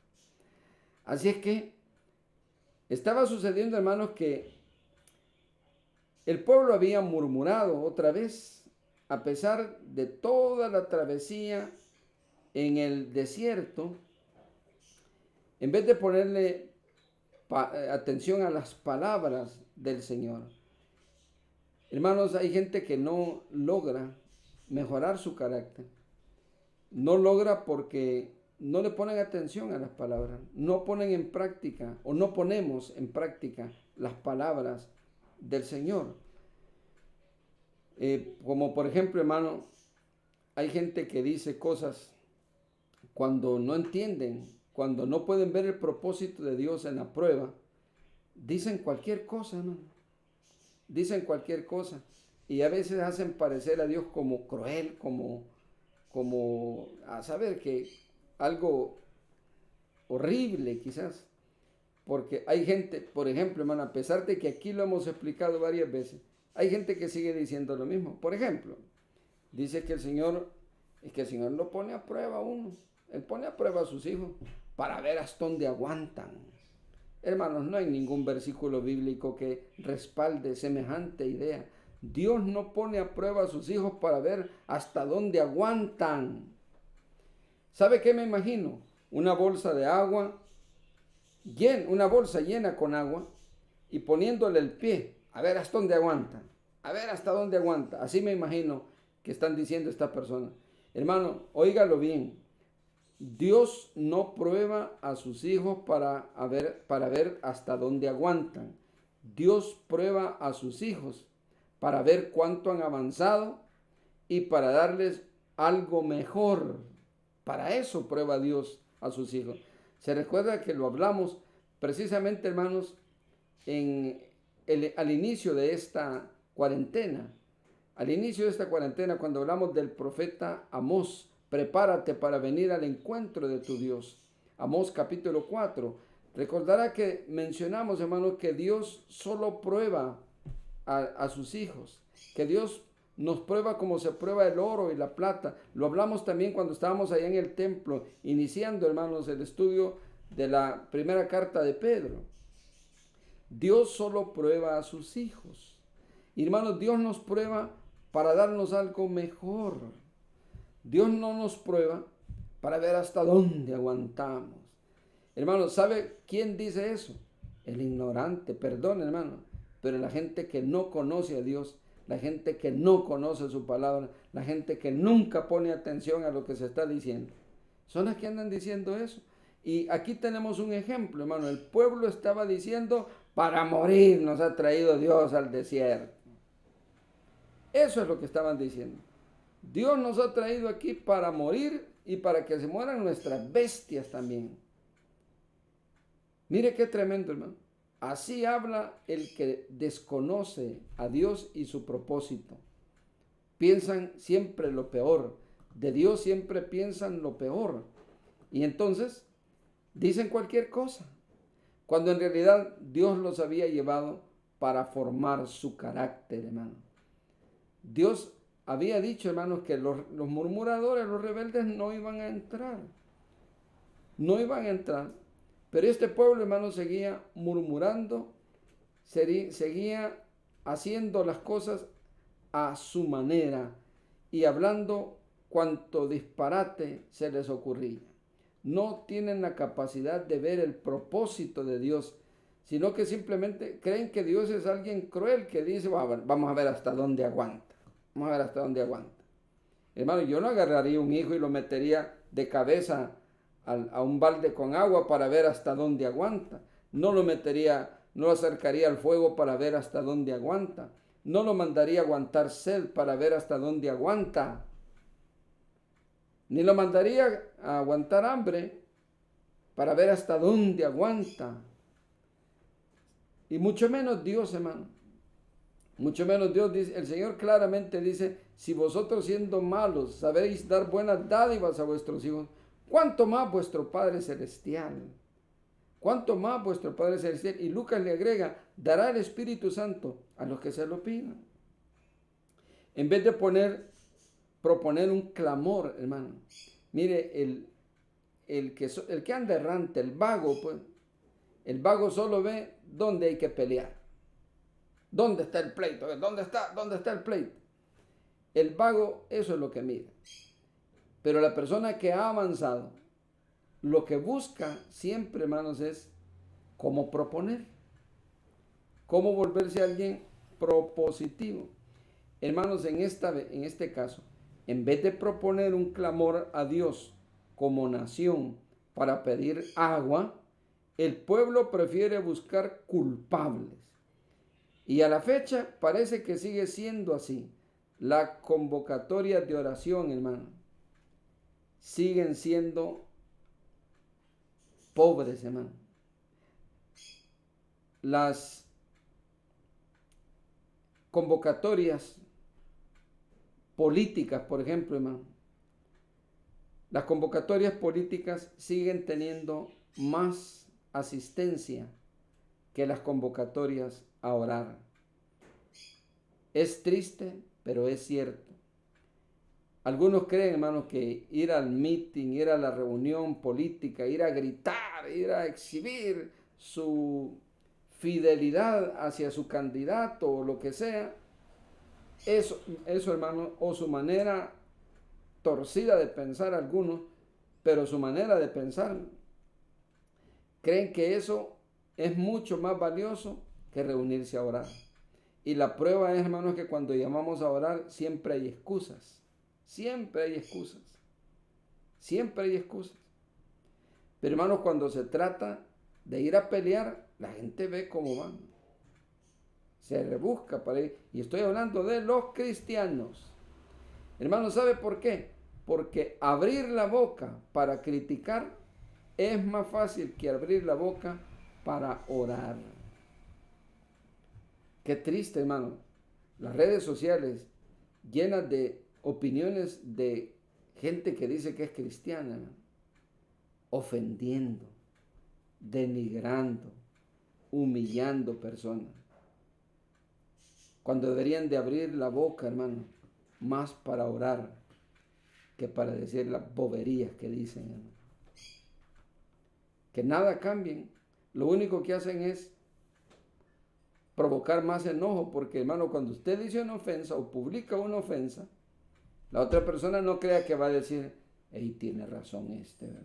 Así es que estaba sucediendo, hermanos, que el pueblo había murmurado otra vez, a pesar de toda la travesía en el desierto. En vez de ponerle atención a las palabras del Señor. Hermanos, hay gente que no logra mejorar su carácter. No logra porque no le ponen atención a las palabras. No ponen en práctica o no ponemos en práctica las palabras del Señor. Como por ejemplo, hermano, hay gente que dice cosas cuando no entienden. Cuando no pueden ver el propósito de Dios en la prueba, dicen cualquier cosa, hermano. Dicen cualquier cosa. Y a veces hacen parecer a Dios como cruel, como a saber que algo horrible quizás. Porque hay gente, por ejemplo, hermano, a pesar de que aquí lo hemos explicado varias veces, hay gente que sigue diciendo lo mismo. Por ejemplo, dice que el Señor lo pone a prueba a uno. Él pone a prueba a sus hijos para ver hasta dónde aguantan. Hermanos, no hay ningún versículo bíblico que respalde semejante idea. Dios no pone a prueba a sus hijos para ver hasta dónde aguantan. ¿Sabe qué me imagino? Una bolsa de agua una bolsa llena con agua y poniéndole el pie, a ver hasta dónde aguanta, a ver hasta dónde aguanta. Así me imagino que están diciendo esta persona. Hermano, óigalo bien. Dios no prueba a sus hijos para ver hasta dónde aguantan. Dios prueba a sus hijos para ver cuánto han avanzado y para darles algo mejor. Para eso prueba Dios a sus hijos. Se recuerda que lo hablamos precisamente, hermanos, al inicio de esta cuarentena. Al inicio de esta cuarentena, cuando hablamos del profeta Amós, prepárate para venir al encuentro de tu Dios. Amós capítulo 4. Recordará que mencionamos, hermanos, que Dios solo prueba a sus hijos, que Dios nos prueba como se prueba el oro y la plata. Lo hablamos también cuando estábamos allá en el templo, iniciando, hermanos, el estudio de la primera carta de Pedro. Dios solo prueba a sus hijos. Y, hermanos, Dios nos prueba para darnos algo mejor. Dios no nos prueba para ver hasta dónde aguantamos. Hermanos, ¿sabe quién dice eso? El ignorante, perdón, hermano, pero la gente que no conoce a Dios, la gente que no conoce su palabra, la gente que nunca pone atención a lo que se está diciendo, son las que andan diciendo eso. Y aquí tenemos un ejemplo, hermano. El pueblo estaba diciendo, para morir nos ha traído Dios al desierto. Eso es lo que estaban diciendo. Dios nos ha traído aquí para morir y para que se mueran nuestras bestias también. Mire qué tremendo, hermano. Así habla el que desconoce a Dios y su propósito. Piensan siempre lo peor. De Dios siempre piensan lo peor. Y entonces dicen cualquier cosa, cuando en realidad Dios los había llevado para formar su carácter, hermano. Dios había dicho, hermanos, que los murmuradores, los rebeldes no iban a entrar. No iban a entrar. Pero este pueblo, hermanos, seguía murmurando, seguía haciendo las cosas a su manera y hablando cuanto disparate se les ocurría. No tienen la capacidad de ver el propósito de Dios, sino que simplemente creen que Dios es alguien cruel que dice, vamos a ver hasta dónde aguanta. Vamos a ver hasta dónde aguanta. Hermano, yo no agarraría un hijo y lo metería de cabeza a un balde con agua para ver hasta dónde aguanta. No lo metería, no lo acercaría al fuego para ver hasta dónde aguanta. No lo mandaría a aguantar sed para ver hasta dónde aguanta. Ni lo mandaría a aguantar hambre para ver hasta dónde aguanta. Y mucho menos Dios, hermano. Mucho menos Dios dice, el Señor claramente dice, si vosotros siendo malos sabéis dar buenas dádivas a vuestros hijos, ¿cuánto más vuestro Padre Celestial? ¿Cuánto más vuestro Padre Celestial? Y Lucas le agrega, dará el Espíritu Santo a los que se lo pidan. En vez de proponer un clamor, hermano. Mire, el que anda errante, el vago, pues, el vago solo ve dónde hay que pelear. ¿Dónde está el pleito? ¿Dónde está el pleito? El vago, eso es lo que mira. Pero la persona que ha avanzado, lo que busca siempre, hermanos, es cómo proponer. Cómo volverse alguien propositivo. Hermanos, en este caso, en vez de proponer un clamor a Dios como nación para pedir agua, el pueblo prefiere buscar culpables. Y a la fecha parece que sigue siendo así. Las convocatorias de oración, hermano, siguen siendo pobres, hermano. Las convocatorias políticas, por ejemplo, hermano, las convocatorias políticas siguen teniendo más asistencia que las convocatorias a orar. Es triste, pero es cierto. Algunos creen, hermanos, que ir al meeting, ir a la reunión política, ir a gritar, ir a exhibir su fidelidad hacia su candidato o lo que sea, eso, hermano, o su manera torcida de pensar algunos, pero su manera de pensar Creen que eso es mucho más valioso que reunirse a orar. Y la prueba es, hermanos, que cuando llamamos a orar siempre hay excusas. Siempre hay excusas. Siempre hay excusas. Pero hermanos, cuando se trata de ir a pelear, la gente ve cómo van. Se rebusca para ir. Y estoy hablando de los cristianos. Hermanos, ¿sabe por qué? Porque abrir la boca para criticar es más fácil que abrir la boca para orar. Qué triste, hermano. Las redes sociales llenas de opiniones de gente que dice que es cristiana, hermano, ofendiendo, denigrando, humillando personas. Cuando deberían de abrir la boca, hermano, más para orar que para decir las boberías que dicen, hermano. Que nada cambien. Lo único que hacen es provocar más enojo, porque, hermano, cuando usted dice una ofensa o publica una ofensa, la otra persona no crea que va a decir, hey, tiene razón ¿verdad?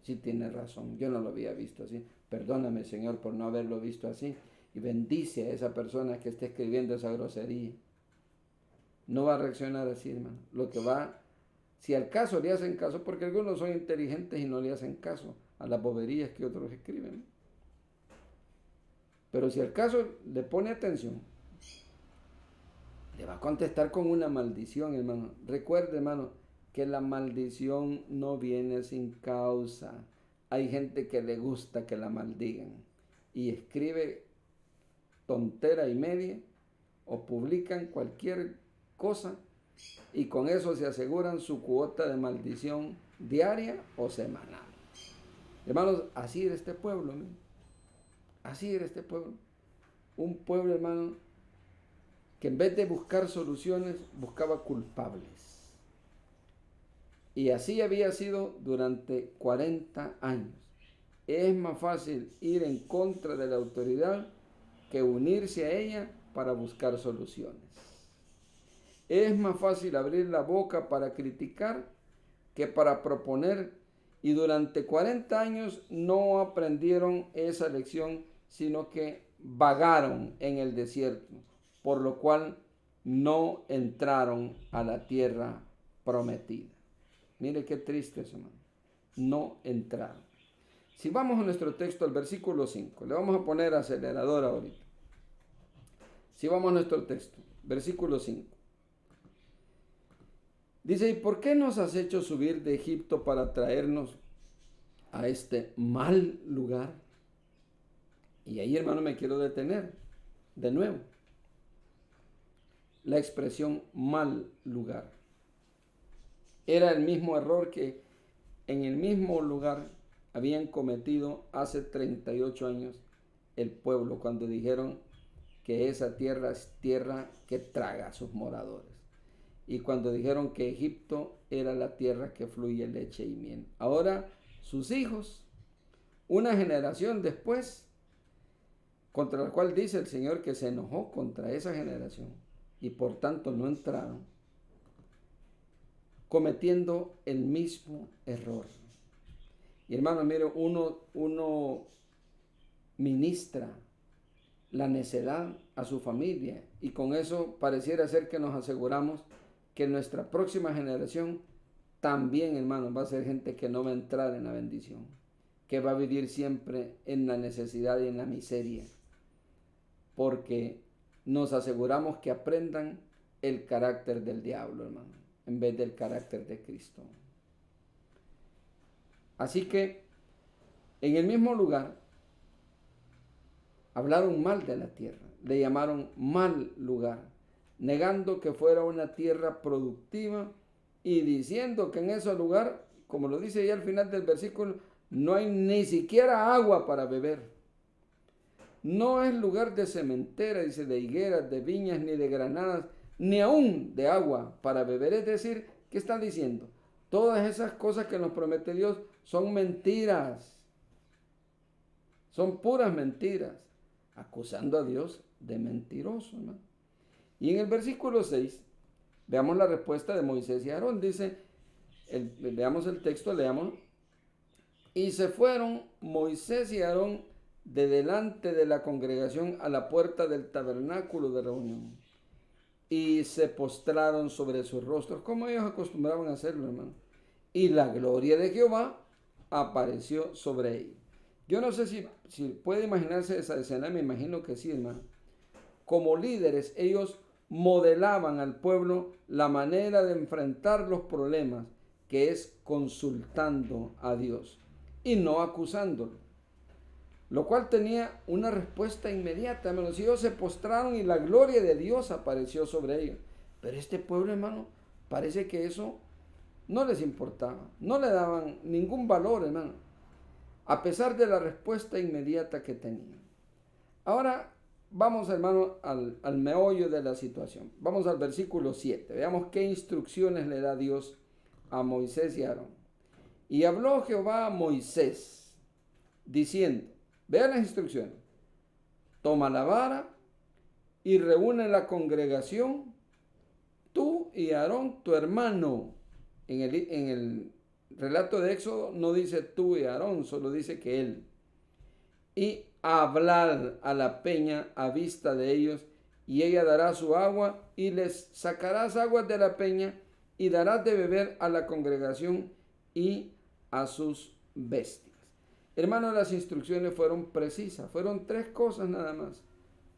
Sí, tiene razón, yo no lo había visto así. Perdóname, Señor, por no haberlo visto así. Y bendice a esa persona que esté escribiendo esa grosería. No va a reaccionar así, hermano. Lo que va, si al caso le hacen caso, porque algunos son inteligentes y no le hacen caso a las boberías que otros escriben. Pero si al caso le pone atención, le va a contestar con una maldición, hermano. Recuerde, hermano, que la maldición no viene sin causa. Hay gente que le gusta que la maldigan y escribe tontera y media o publican cualquier cosa y con eso se aseguran su cuota de maldición diaria o semanal. Hermanos, así era este pueblo, ¿no? Así era este pueblo. Un pueblo, hermano, que en vez de buscar soluciones, buscaba culpables. Y así había sido durante 40 años. Es más fácil ir en contra de la autoridad que unirse a ella para buscar soluciones. Es más fácil abrir la boca para criticar que para proponer. Y durante 40 años no aprendieron esa lección, sino que vagaron en el desierto, por lo cual no entraron a la tierra prometida. Mire qué triste eso, hermano. No entraron. Si vamos a nuestro texto, al versículo 5, le vamos a poner acelerador ahorita. Si vamos a nuestro texto, versículo 5. Dice, ¿y por qué nos has hecho subir de Egipto para traernos a este mal lugar? Y ahí, hermano, me quiero detener de nuevo. La expresión mal lugar. Era el mismo error que en el mismo lugar habían cometido hace 38 años el pueblo cuando dijeron que esa tierra es tierra que traga a sus moradores. Y cuando dijeron que Egipto era la tierra que fluye leche y miel. Ahora sus hijos, una generación después, contra la cual dice el Señor que se enojó contra esa generación y por tanto no entraron, cometiendo el mismo error. Y hermano, mire, uno ministra la necedad a su familia y con eso pareciera ser que nos aseguramos que nuestra próxima generación también, hermano, va a ser gente que no va a entrar en la bendición, que va a vivir siempre en la necesidad y en la miseria, porque nos aseguramos que aprendan el carácter del diablo, hermano, en vez del carácter de Cristo. Así que en el mismo lugar hablaron mal de la tierra, le llamaron mal lugar, negando que fuera una tierra productiva y diciendo que en ese lugar, como lo dice ya al final del versículo, no hay ni siquiera agua para beber. No es lugar de sementera, dice, de higueras, de viñas, ni de granadas, ni aún de agua para beber. Es decir, ¿qué están diciendo? Todas esas cosas que nos promete Dios son mentiras. Son puras mentiras. Acusando a Dios de mentiroso, ¿no? Y en el versículo 6, veamos la respuesta de Moisés y Aarón. Dice, veamos el texto, leamos. Y se fueron Moisés y Aarón de delante de la congregación a la puerta del tabernáculo de reunión. Y se postraron sobre sus rostros, como ellos acostumbraban a hacerlo, hermano. Y la gloria de Jehová apareció sobre ellos. Yo no sé si puede imaginarse esa escena, me imagino que sí, hermano. Como líderes, ellos modelaban al pueblo la manera de enfrentar los problemas, que es consultando a Dios y no acusándolo. Lo cual tenía una respuesta inmediata, hermanos. Ellos se postraron y la gloria de Dios apareció sobre ellos. Pero este pueblo, hermano, parece que eso no les importaba. No le daban ningún valor, hermano, a pesar de la respuesta inmediata que tenían. Ahora vamos, hermano, al meollo de la situación. Vamos al versículo 7. Veamos qué instrucciones le da Dios a Moisés y a Aarón. Y habló Jehová a Moisés, diciendo, vean las instrucciones: toma la vara y reúne la congregación, tú y Aarón tu hermano. En el relato de Éxodo no dice tú y Aarón, solo dice que él. Y hablar a la peña a vista de ellos, y ella dará su agua, y les sacarás aguas de la peña, y darás de beber a la congregación y a sus bestias. Hermanos, las instrucciones fueron precisas, fueron 3 cosas nada más.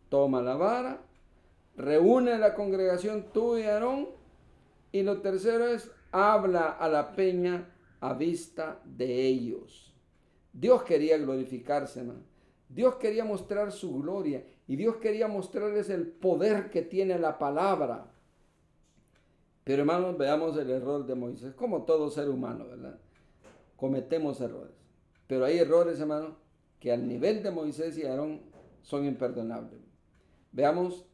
Toma la vara, reúne la congregación tú y Aarón, y lo tercero es habla a la peña a vista de ellos. Dios quería glorificarse, hermano. Dios quería mostrar su gloria y Dios quería mostrarles el poder que tiene la palabra. Pero, hermanos, veamos el error de Moisés. Como todo ser humano, ¿verdad? Cometemos errores. Pero hay errores, hermano, que al nivel de Moisés y Aarón son imperdonables. Veamos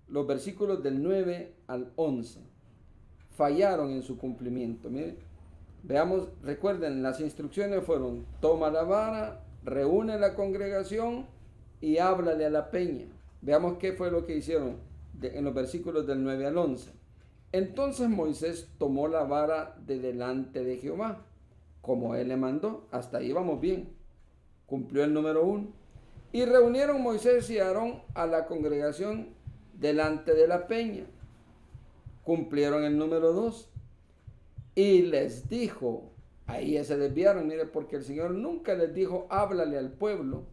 los versículos del 9 al 11. Fallaron en su cumplimiento. Miren, veamos, recuerden, las instrucciones fueron: toma la vara, reúne la congregación y háblale a la peña. Veamos qué fue lo que hicieron en los versículos del 9 al 11. Entonces Moisés tomó la vara de delante de Jehová, como él le mandó. Hasta ahí vamos bien. Cumplió el número 1. Y reunieron Moisés y Aarón a la congregación delante de la peña. Cumplieron el número 2. Y les dijo, ahí ya se desviaron, mire, porque el Señor nunca les dijo, háblale al pueblo,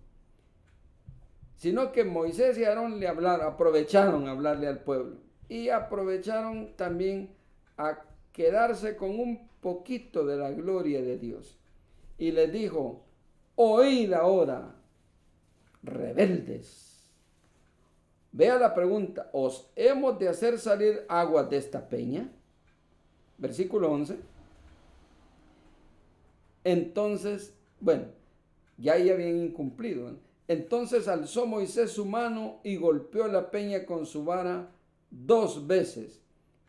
sino que Moisés y Aarón le hablaron, aprovecharon a hablarle al pueblo. Y aprovecharon también a quedarse con un poquito de la gloria de Dios. Y les dijo, oíd ahora, rebeldes. Vea la pregunta, ¿os hemos de hacer salir aguas de esta peña? Versículo 11. Entonces, bueno, ya habían incumplido, ¿no? Entonces alzó Moisés su mano y golpeó la peña con su vara 2 veces,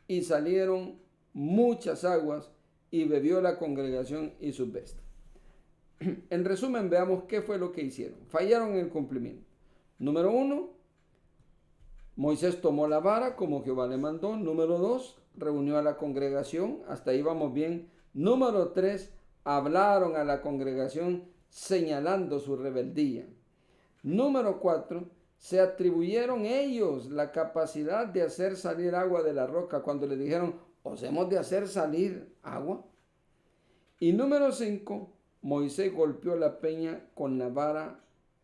y salieron muchas aguas, y bebió la congregación y sus bestias. En resumen, veamos qué fue lo que hicieron. Fallaron en el cumplimiento. Número 1, Moisés tomó la vara como Jehová le mandó. Número 2, reunió a la congregación. Hasta ahí vamos bien. Número 3, hablaron a la congregación señalando su rebeldía. Número 4, se atribuyeron ellos la capacidad de hacer salir agua de la roca cuando le dijeron, ¿os hemos de hacer salir agua? Y número 5, Moisés golpeó la peña con la vara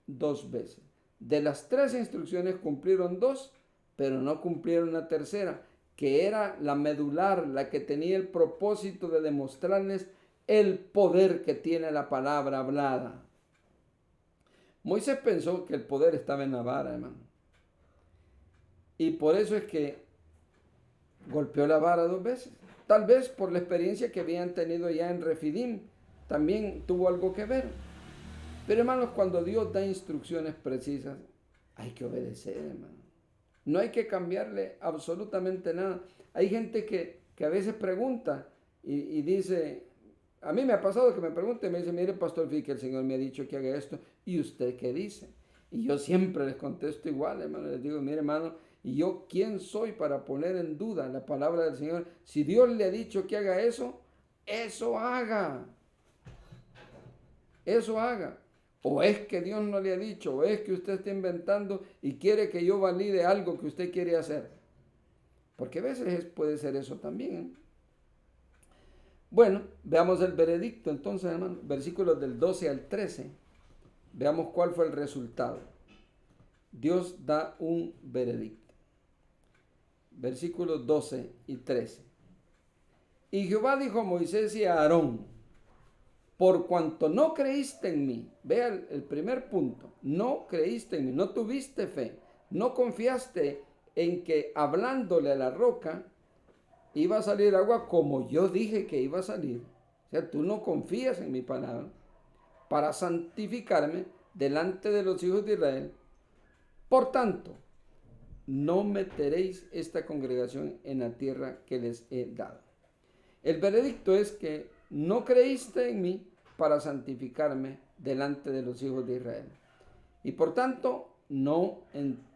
2 veces. De las 3 instrucciones cumplieron 2, pero no cumplieron la tercera, que era la medular, la que tenía el propósito de demostrarles el poder que tiene la palabra hablada. Moisés pensó que el poder estaba en la vara, hermano. Y por eso es que golpeó la vara 2 veces. Tal vez por la experiencia que habían tenido ya en Refidim, también tuvo algo que ver. Pero, hermanos, cuando Dios da instrucciones precisas, hay que obedecer, hermano. No hay que cambiarle absolutamente nada. Hay gente que a veces pregunta y dice, a mí me ha pasado que me pregunten, me dice, mire, pastor, fíjate que el Señor me ha dicho que haga esto, ¿y usted qué dice? Y yo siempre les contesto igual, hermano, les digo, mire, hermano, ¿y yo quién soy para poner en duda la palabra del Señor? Si Dios le ha dicho que haga eso, eso haga. eso haga. O es que Dios no le ha dicho, o es que usted está inventando y quiere que yo valide algo que usted quiere hacer. Porque a veces puede ser eso también, ¿eh? Bueno, veamos el veredicto entonces, hermano, versículos del 12 al 13. Veamos cuál fue el resultado. Dios da un veredicto. Versículos 12 y 13. Y Jehová dijo a Moisés y a Aarón: por cuanto no creíste en mí, vea el primer punto, no creíste en mí, no tuviste fe, no confiaste en que hablándole a la roca iba a salir agua como yo dije que iba a salir. O sea, tú no confías en mi palabra para santificarme delante de los hijos de Israel. Por tanto, no meteréis esta congregación en la tierra que les he dado. El veredicto es que no creíste en mí para santificarme delante de los hijos de Israel. Y por tanto, no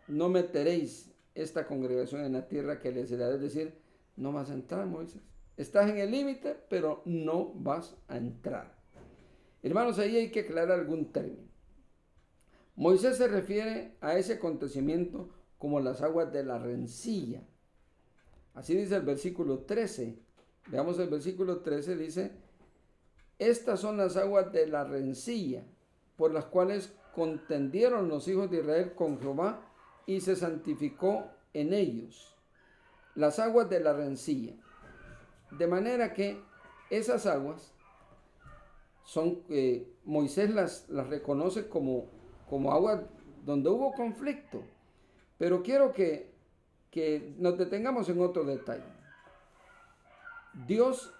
meteréis esta congregación en la tierra que les he dado. Es decir, no vas a entrar, Moisés. Estás en el límite, pero no vas a entrar. Hermanos, ahí hay que aclarar algún término. Moisés se refiere a ese acontecimiento como las aguas de la rencilla. Así dice el versículo 13. Veamos el versículo 13, dice: estas son las aguas de la rencilla, por las cuales contendieron los hijos de Israel con Jehová, y se santificó en ellos. Las aguas de la rencilla. De manera que esas aguas son, Moisés las reconoce como aguas donde hubo conflicto. Pero quiero que nos detengamos en otro detalle. Dios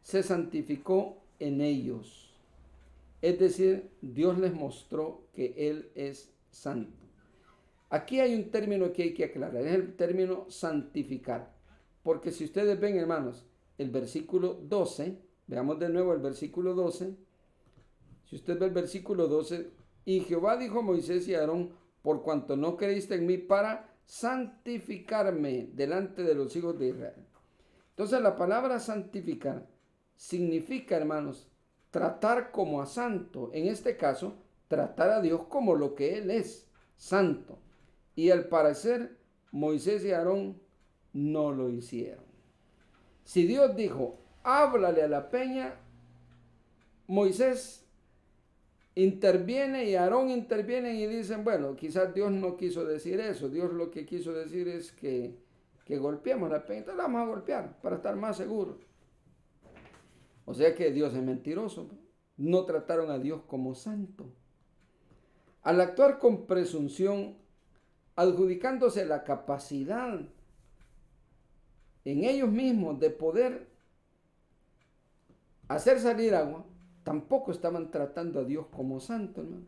se santificó en ellos. Es decir, Dios les mostró que Él es santo. Aquí hay un término que hay que aclarar, es el término santificar. Porque si ustedes ven, hermanos, el versículo 12, veamos de nuevo el versículo 12. Si usted ve el versículo 12, y Jehová dijo a Moisés y a Aarón: por cuanto no creíste en mí para santificarme delante de los hijos de Israel. Entonces la palabra santificar significa, hermanos, tratar como a santo. En este caso, tratar a Dios como lo que Él es, santo. Y al parecer, Moisés y Aarón no lo hicieron. Si Dios dijo: háblale a la peña, Moisés interviene y Aarón interviene y dicen: bueno, quizás Dios no quiso decir eso. Dios lo que quiso decir es que golpeemos la peña. Entonces la vamos a golpear para estar más seguros. O sea que Dios es mentiroso. No trataron a Dios como santo. Al actuar con presunción, adjudicándose la capacidad en ellos mismos de poder hacer salir agua, tampoco estaban tratando a Dios como santo, ¿no?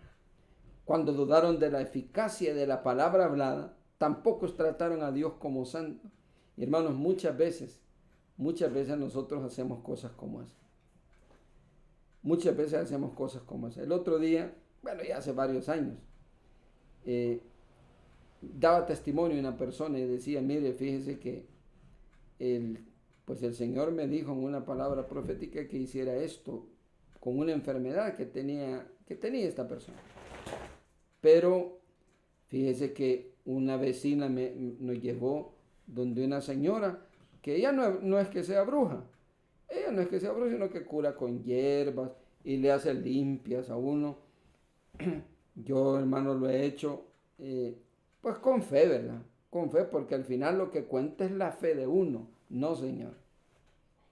Cuando dudaron de la eficacia de la palabra hablada, tampoco trataron a Dios como santo. Y hermanos, muchas veces nosotros hacemos cosas como esas. Muchas veces hacemos cosas como esas. El otro día, bueno, ya hace varios años, daba testimonio una persona y decía: mire, fíjese que el Señor me dijo en una palabra profética que hiciera esto con una enfermedad que tenía esta persona. Pero fíjese que una vecina nos llevó donde una señora que ella no es que sea bruja. Ella no es que sea bruja, sino que cura con hierbas y le hace limpias a uno. Yo, hermano, lo he hecho pues con fe, ¿verdad? Con fe, porque al final lo que cuenta es la fe de uno. No, señor.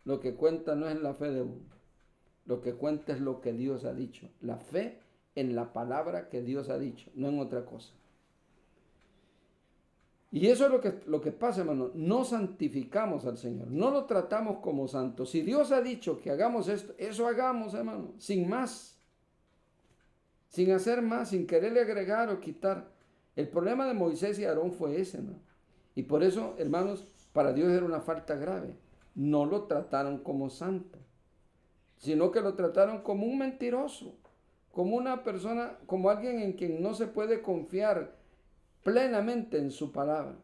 Lo que cuenta no es la fe de uno. Lo que cuenta es lo que Dios ha dicho. La fe en la palabra que Dios ha dicho, no en otra cosa. Y eso es lo que pasa, hermano. No santificamos al Señor. No lo tratamos como santo. Si Dios ha dicho que hagamos esto, eso hagamos, hermano. Sin más. Sin hacer más, sin quererle agregar o quitar. El problema de Moisés y Aarón fue ese, ¿no? Y por eso, hermanos, para Dios era una falta grave. No lo trataron como santo, sino que lo trataron como un mentiroso, como una persona, como alguien en quien no se puede confiar plenamente en su palabra.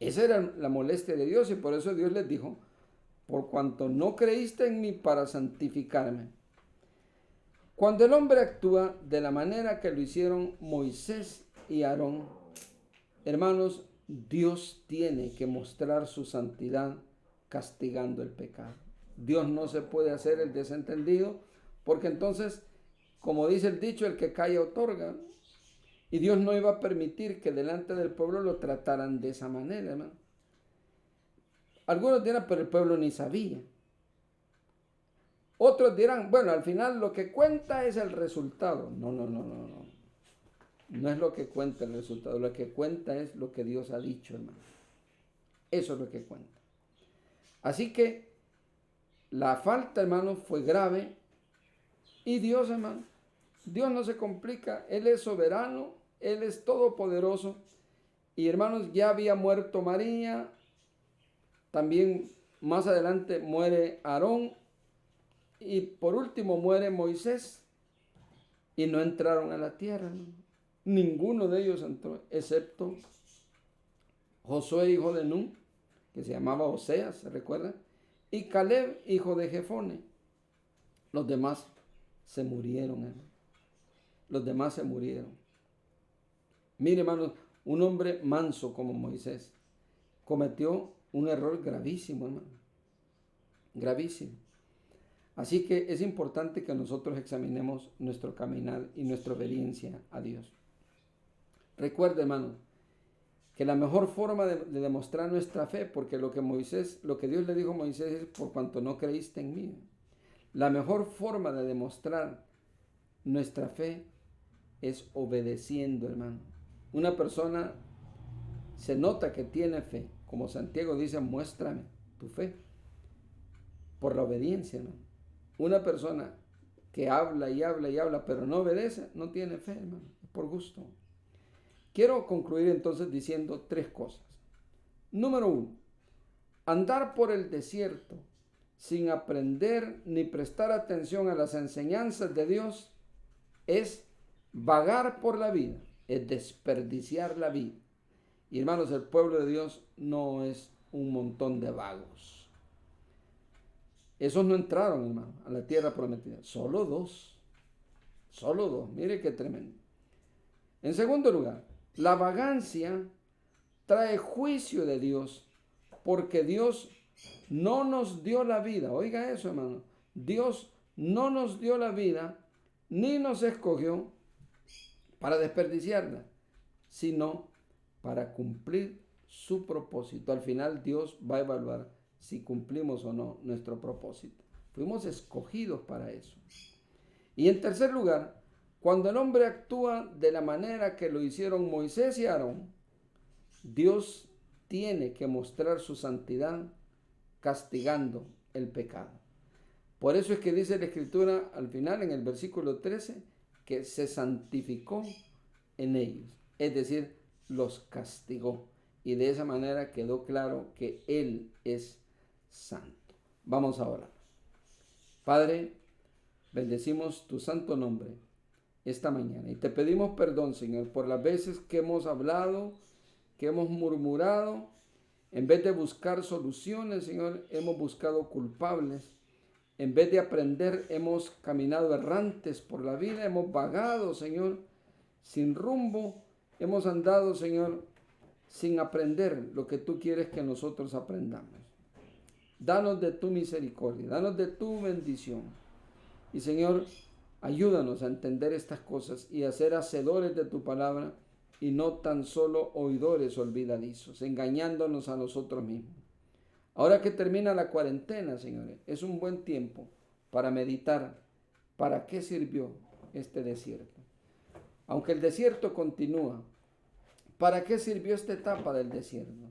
Esa era la molestia de Dios, y por eso Dios les dijo: por cuanto no creíste en mí para santificarme. Cuando el hombre actúa de la manera que lo hicieron Moisés y Aarón, hermanos, Dios tiene que mostrar su santidad castigando el pecado. Dios no se puede hacer el desentendido, porque entonces, como dice el dicho, el que calla otorga. Y Dios no iba a permitir que delante del pueblo lo trataran de esa manera, hermano. Algunos dirán, pero el pueblo ni sabía. Otros dirán, bueno, al final lo que cuenta es el resultado. No. No es lo que cuenta el resultado. Lo que cuenta es lo que Dios ha dicho, hermano. Eso es lo que cuenta. Así que la falta, hermano, fue grave. Y Dios, hermano, Dios no se complica. Él es soberano, Él es todopoderoso. Y hermanos, ya había muerto María. También más adelante muere Aarón. Y por último muere Moisés. Y no entraron a la tierra, hermano. Ninguno de ellos entró, excepto Josué, hijo de Nun, que se llamaba Oseas, ¿se recuerda? Y Caleb, hijo de Jefone. Los demás se murieron, hermano. Los demás se murieron. Mire, hermanos, un hombre manso como Moisés cometió un error gravísimo, hermano. Gravísimo. Así que es importante que nosotros examinemos nuestro caminar y nuestra obediencia a Dios. Recuerde, hermano, que la mejor forma de demostrar nuestra fe, porque lo que Dios le dijo a Moisés es por cuanto no creíste en mí. La mejor forma de demostrar nuestra fe es obedeciendo, hermano. Una persona se nota que tiene fe, como Santiago dice, muéstrame tu fe, por la obediencia, hermano. Una persona que habla y habla y habla, pero no obedece, no tiene fe, hermano, es por gusto. Quiero concluir entonces diciendo 3 cosas. Número 1, andar por el desierto sin aprender ni prestar atención a las enseñanzas de Dios es vagar por la vida, es desperdiciar la vida. Y hermanos, el pueblo de Dios no es un montón de vagos. Esos no entraron, hermano, a la tierra prometida. Solo 2. Solo 2. Mire qué tremendo. En segundo lugar, la vagancia trae juicio de Dios, porque Dios no nos dio la vida. Oiga eso, hermano. Dios no nos dio la vida, ni nos escogió para desperdiciarla, sino para cumplir su propósito. Al final Dios va a evaluar si cumplimos o no nuestro propósito. Fuimos escogidos para eso. Y en tercer lugar, cuando el hombre actúa de la manera que lo hicieron Moisés y Aarón, Dios tiene que mostrar su santidad castigando el pecado. Por eso es que dice la Escritura al final, en el versículo 13, que se santificó en ellos. Es decir, los castigó. Y de esa manera quedó claro que Él es santo. Vamos a orar. Padre, bendecimos tu santo nombre esta mañana y te pedimos perdón, Señor, por las veces que hemos hablado, que hemos murmurado. En vez de buscar soluciones, Señor, hemos buscado culpables. En vez de aprender, hemos caminado errantes por la vida, hemos vagado, Señor, sin rumbo. Hemos andado, Señor, sin aprender lo que tú quieres que nosotros aprendamos. Danos de tu misericordia, danos de tu bendición. Y, Señor, ayúdanos a entender estas cosas y a ser hacedores de tu palabra y no tan solo oidores olvidadizos, engañándonos a nosotros mismos. Ahora que termina la cuarentena, señores, es un buen tiempo para meditar para qué sirvió este desierto. Aunque el desierto continúa, ¿para qué sirvió esta etapa del desierto?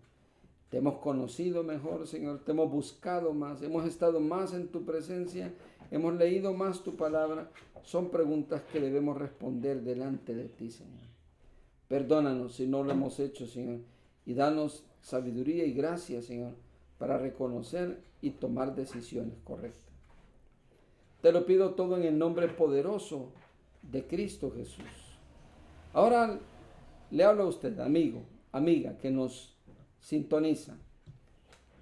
Te hemos conocido mejor, Señor, te hemos buscado más, hemos estado más en tu presencia, hemos leído más tu palabra. Son preguntas que debemos responder delante de ti, Señor. Perdónanos si no lo hemos hecho, Señor, y danos sabiduría y gracia, Señor, para reconocer y tomar decisiones correctas. Te lo pido todo en el nombre poderoso de Cristo Jesús. Ahora le hablo a usted, amigo, amiga, que nos sintoniza.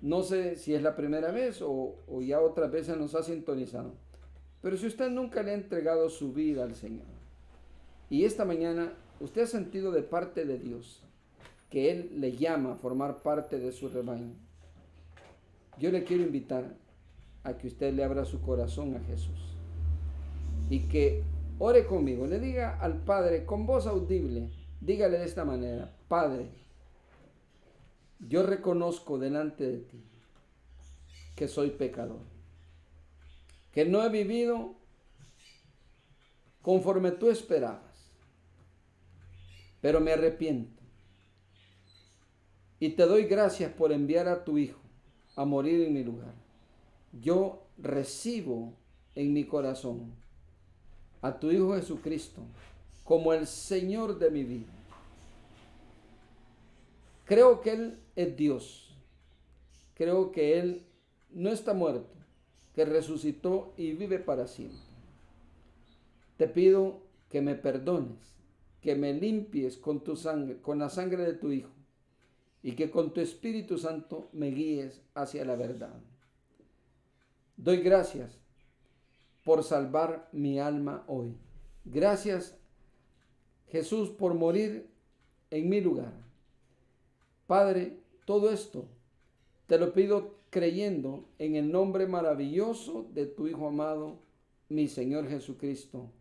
No sé si es la primera vez o ya otras veces nos ha sintonizado, Pero si usted nunca le ha entregado su vida al Señor, y esta mañana usted ha sentido de parte de Dios que Él le llama a formar parte de su rebaño, yo le quiero invitar a que usted le abra su corazón a Jesús y que ore conmigo, le diga al Padre con voz audible, dígale de esta manera: Padre, yo reconozco delante de ti que soy pecador, que no he vivido conforme tú esperabas, pero me arrepiento y te doy gracias por enviar a tu Hijo a morir en mi lugar. Yo recibo en mi corazón a tu Hijo Jesucristo como el Señor de mi vida. Creo que Él es Dios. Creo que Él no está muerto, que resucitó y vive para siempre. Te pido que me perdones, que me limpies con tu sangre, con la sangre de tu Hijo, y que con tu Espíritu Santo me guíes hacia la verdad. Doy gracias por salvar mi alma hoy. Gracias, Jesús, por morir en mi lugar. Padre, todo esto te lo pido creyendo en el nombre maravilloso de tu Hijo amado, mi Señor Jesucristo.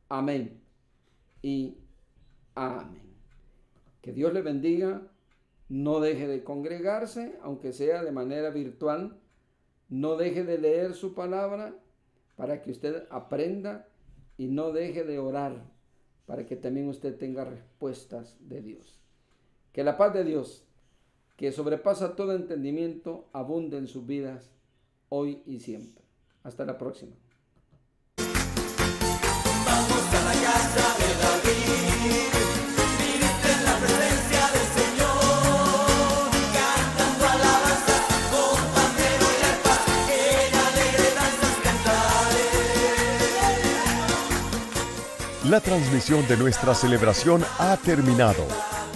Amén y amén. Que Dios le bendiga. No deje de congregarse, aunque sea de manera virtual. No deje de leer su palabra para que usted aprenda, y no deje de orar para que también usted tenga respuestas de Dios. Que la paz de Dios, que sobrepasa todo entendimiento, abunde en sus vidas hoy y siempre. Hasta la próxima. Vamos a la casa de David, viniste en la presencia del Señor, cantando alabanzas con pandero y arpa, en alegre danzas cantaré. La transmisión de nuestra celebración ha terminado.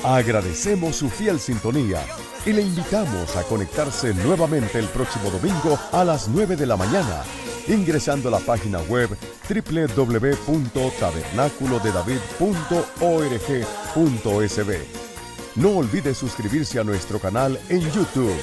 Agradecemos su fiel sintonía y le invitamos a conectarse nuevamente el próximo domingo a las 9 de la mañana, ingresando a la página web www.tabernaculodedavid.org.sb. No olvide suscribirse a nuestro canal en YouTube.